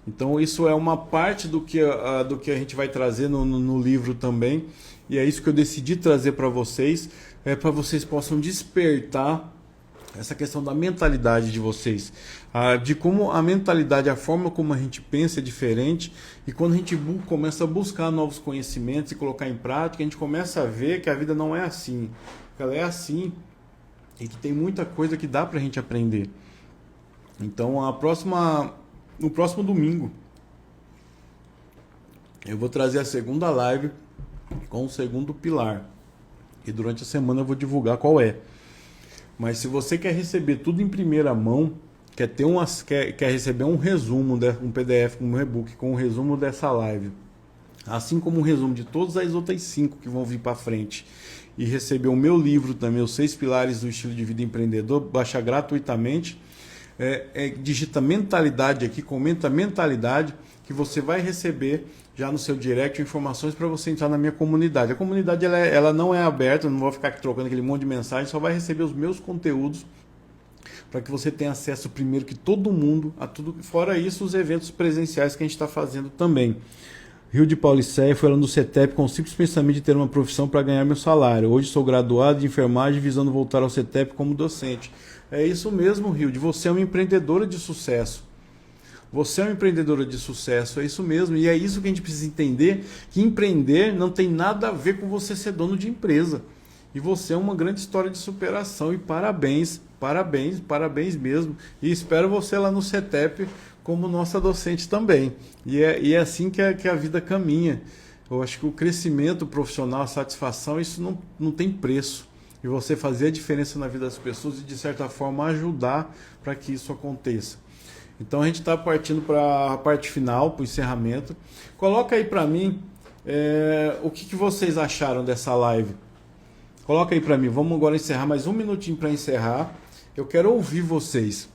Então isso é uma parte do que a gente vai trazer no livro também. E é isso que eu decidi trazer para vocês, para vocês possam despertar essa questão da mentalidade de vocês, de como a mentalidade, a forma como a gente pensa é diferente, e quando a gente começa a buscar novos conhecimentos e colocar em prática, a gente começa a ver que a vida não é assim, que ela é assim e que tem muita coisa que dá pra gente aprender. Então no próximo domingo eu vou trazer a segunda live com o segundo pilar, e durante a semana eu vou divulgar qual é. Mas se você quer receber tudo em primeira mão, quer receber um resumo, um PDF, um e-book com um resumo dessa live, assim como um resumo de todas as outras 5 que vão vir para frente, e receber o meu livro também, os 6 pilares do estilo de vida empreendedor, baixa gratuitamente, digita mentalidade aqui, comenta mentalidade, que você vai receber já no seu direct informações para você entrar na minha comunidade. A comunidade ela não é aberta, eu não vou ficar aqui trocando aquele monte de mensagem, só vai receber os meus conteúdos para que você tenha acesso primeiro que todo mundo a tudo. Fora isso, os eventos presenciais que a gente está fazendo também. Rio de Paulicéia, foi lá no CETEP com o simples pensamento de ter uma profissão para ganhar meu salário. Hoje sou graduado de enfermagem visando voltar ao CETEP como docente. É isso mesmo, Rio, você é uma empreendedora de sucesso. Você é uma empreendedora de sucesso, é isso mesmo. E é isso que a gente precisa entender, que empreender não tem nada a ver com você ser dono de empresa. E você é uma grande história de superação, e parabéns, parabéns, parabéns mesmo. E espero você lá no CETEP como nossa docente também. E é assim que a vida caminha. Eu acho que o crescimento profissional, a satisfação, isso não tem preço. E você fazer a diferença na vida das pessoas e, de certa forma, ajudar para que isso aconteça. Então a gente está partindo para a parte final, para o encerramento. Coloca aí para mim o que vocês acharam dessa live. Coloca aí para mim. Vamos agora encerrar, mais um minutinho para encerrar. Eu quero ouvir vocês.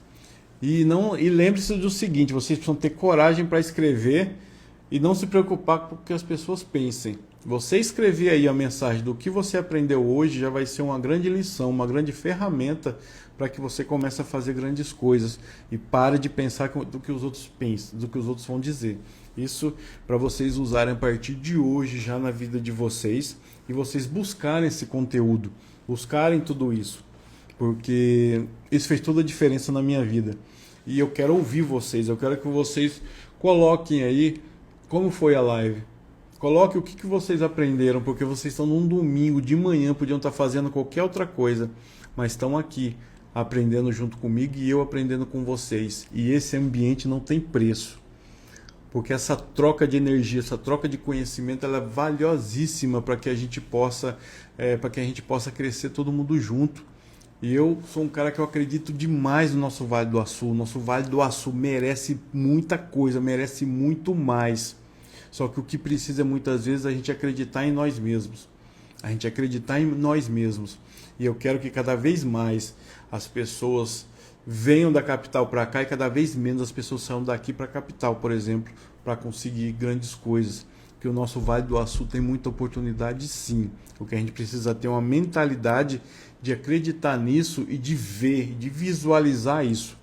E lembre-se do seguinte, vocês precisam ter coragem para escrever e não se preocupar com o que as pessoas pensem. Você escrever aí a mensagem do que você aprendeu hoje já vai ser uma grande lição, uma grande ferramenta para que você comece a fazer grandes coisas e pare de pensar do que os outros pensam, do que os outros vão dizer. Isso para vocês usarem a partir de hoje já na vida de vocês, e vocês buscarem esse conteúdo, buscarem tudo isso, porque isso fez toda a diferença na minha vida. E eu quero ouvir vocês, eu quero que vocês coloquem aí como foi a live. Coloque o que vocês aprenderam, porque vocês estão num domingo de manhã, podiam estar fazendo qualquer outra coisa, mas estão aqui aprendendo junto comigo e eu aprendendo com vocês. E esse ambiente não tem preço, porque essa troca de energia, essa troca de conhecimento, ela é valiosíssima para que a gente possa crescer todo mundo junto. E eu sou um cara que eu acredito demais no nosso Vale do Açu. O nosso Vale do Açu merece muita coisa, merece muito mais. Só que o que precisa muitas vezes é a gente acreditar em nós mesmos. A gente acreditar em nós mesmos. E eu quero que cada vez mais as pessoas venham da capital para cá e cada vez menos as pessoas saiam daqui para a capital, por exemplo, para conseguir grandes coisas. Porque o nosso Vale do Açu tem muita oportunidade, sim. O que a gente precisa ter uma mentalidade de acreditar nisso e de ver, de visualizar isso.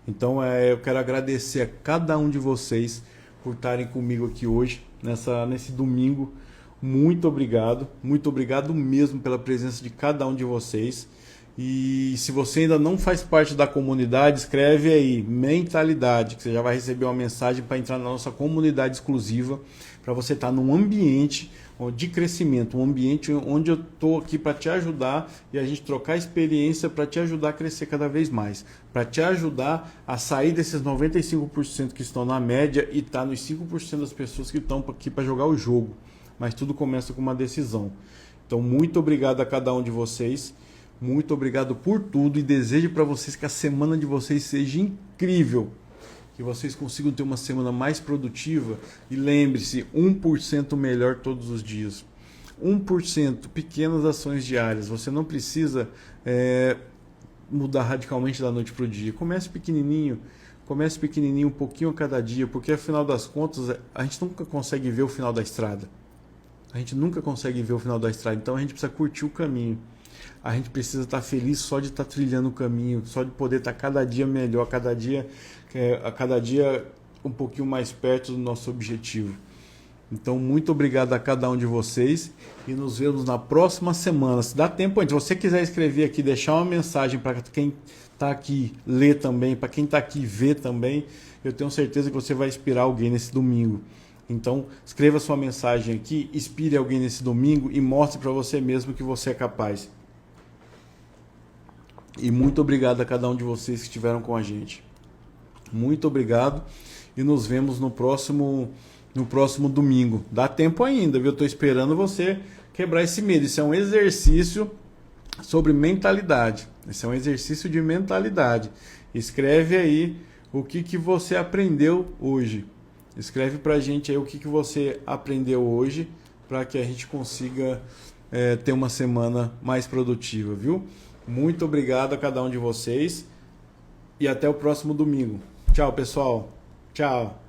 Então eu quero agradecer a cada um de vocês por estarem comigo aqui hoje, nesse domingo, muito obrigado mesmo pela presença de cada um de vocês. E se você ainda não faz parte da comunidade, escreve aí mentalidade, que você já vai receber uma mensagem para entrar na nossa comunidade exclusiva, para você estar num ambiente de crescimento, um ambiente onde eu estou aqui para te ajudar e a gente trocar experiência para te ajudar a crescer cada vez mais, para te ajudar a sair desses 95% que estão na média e estar nos 5% das pessoas que estão aqui para jogar o jogo. Mas tudo começa com uma decisão. Então, muito obrigado a cada um de vocês. Muito obrigado por tudo e desejo para vocês que a semana de vocês seja incrível. Que vocês consigam ter uma semana mais produtiva. E lembre-se, 1% melhor todos os dias. 1%, pequenas ações diárias. Você não precisa mudar radicalmente da noite para o dia. Comece pequenininho um pouquinho a cada dia, porque afinal das contas a gente nunca consegue ver o final da estrada. Então a gente precisa curtir o caminho. A gente precisa estar feliz só de estar trilhando o caminho, só de poder estar cada dia melhor, a cada dia um pouquinho mais perto do nosso objetivo. Então, muito obrigado a cada um de vocês e nos vemos na próxima semana. Se dá tempo, se você quiser escrever aqui, deixar uma mensagem para quem está aqui ler também, para quem está aqui ver também, eu tenho certeza que você vai inspirar alguém nesse domingo. Então, escreva sua mensagem aqui, inspire alguém nesse domingo e mostre para você mesmo que você é capaz. E muito obrigado a cada um de vocês que estiveram com a gente. Muito obrigado e nos vemos no próximo domingo. Dá tempo ainda, viu? Eu estou esperando você quebrar esse medo. Isso é um exercício sobre mentalidade. Esse é um exercício de mentalidade. Escreve aí o que você aprendeu hoje. Escreve pra gente aí o que você aprendeu hoje para que a gente consiga ter uma semana mais produtiva, viu? Muito obrigado a cada um de vocês e até o próximo domingo. Tchau, pessoal. Tchau.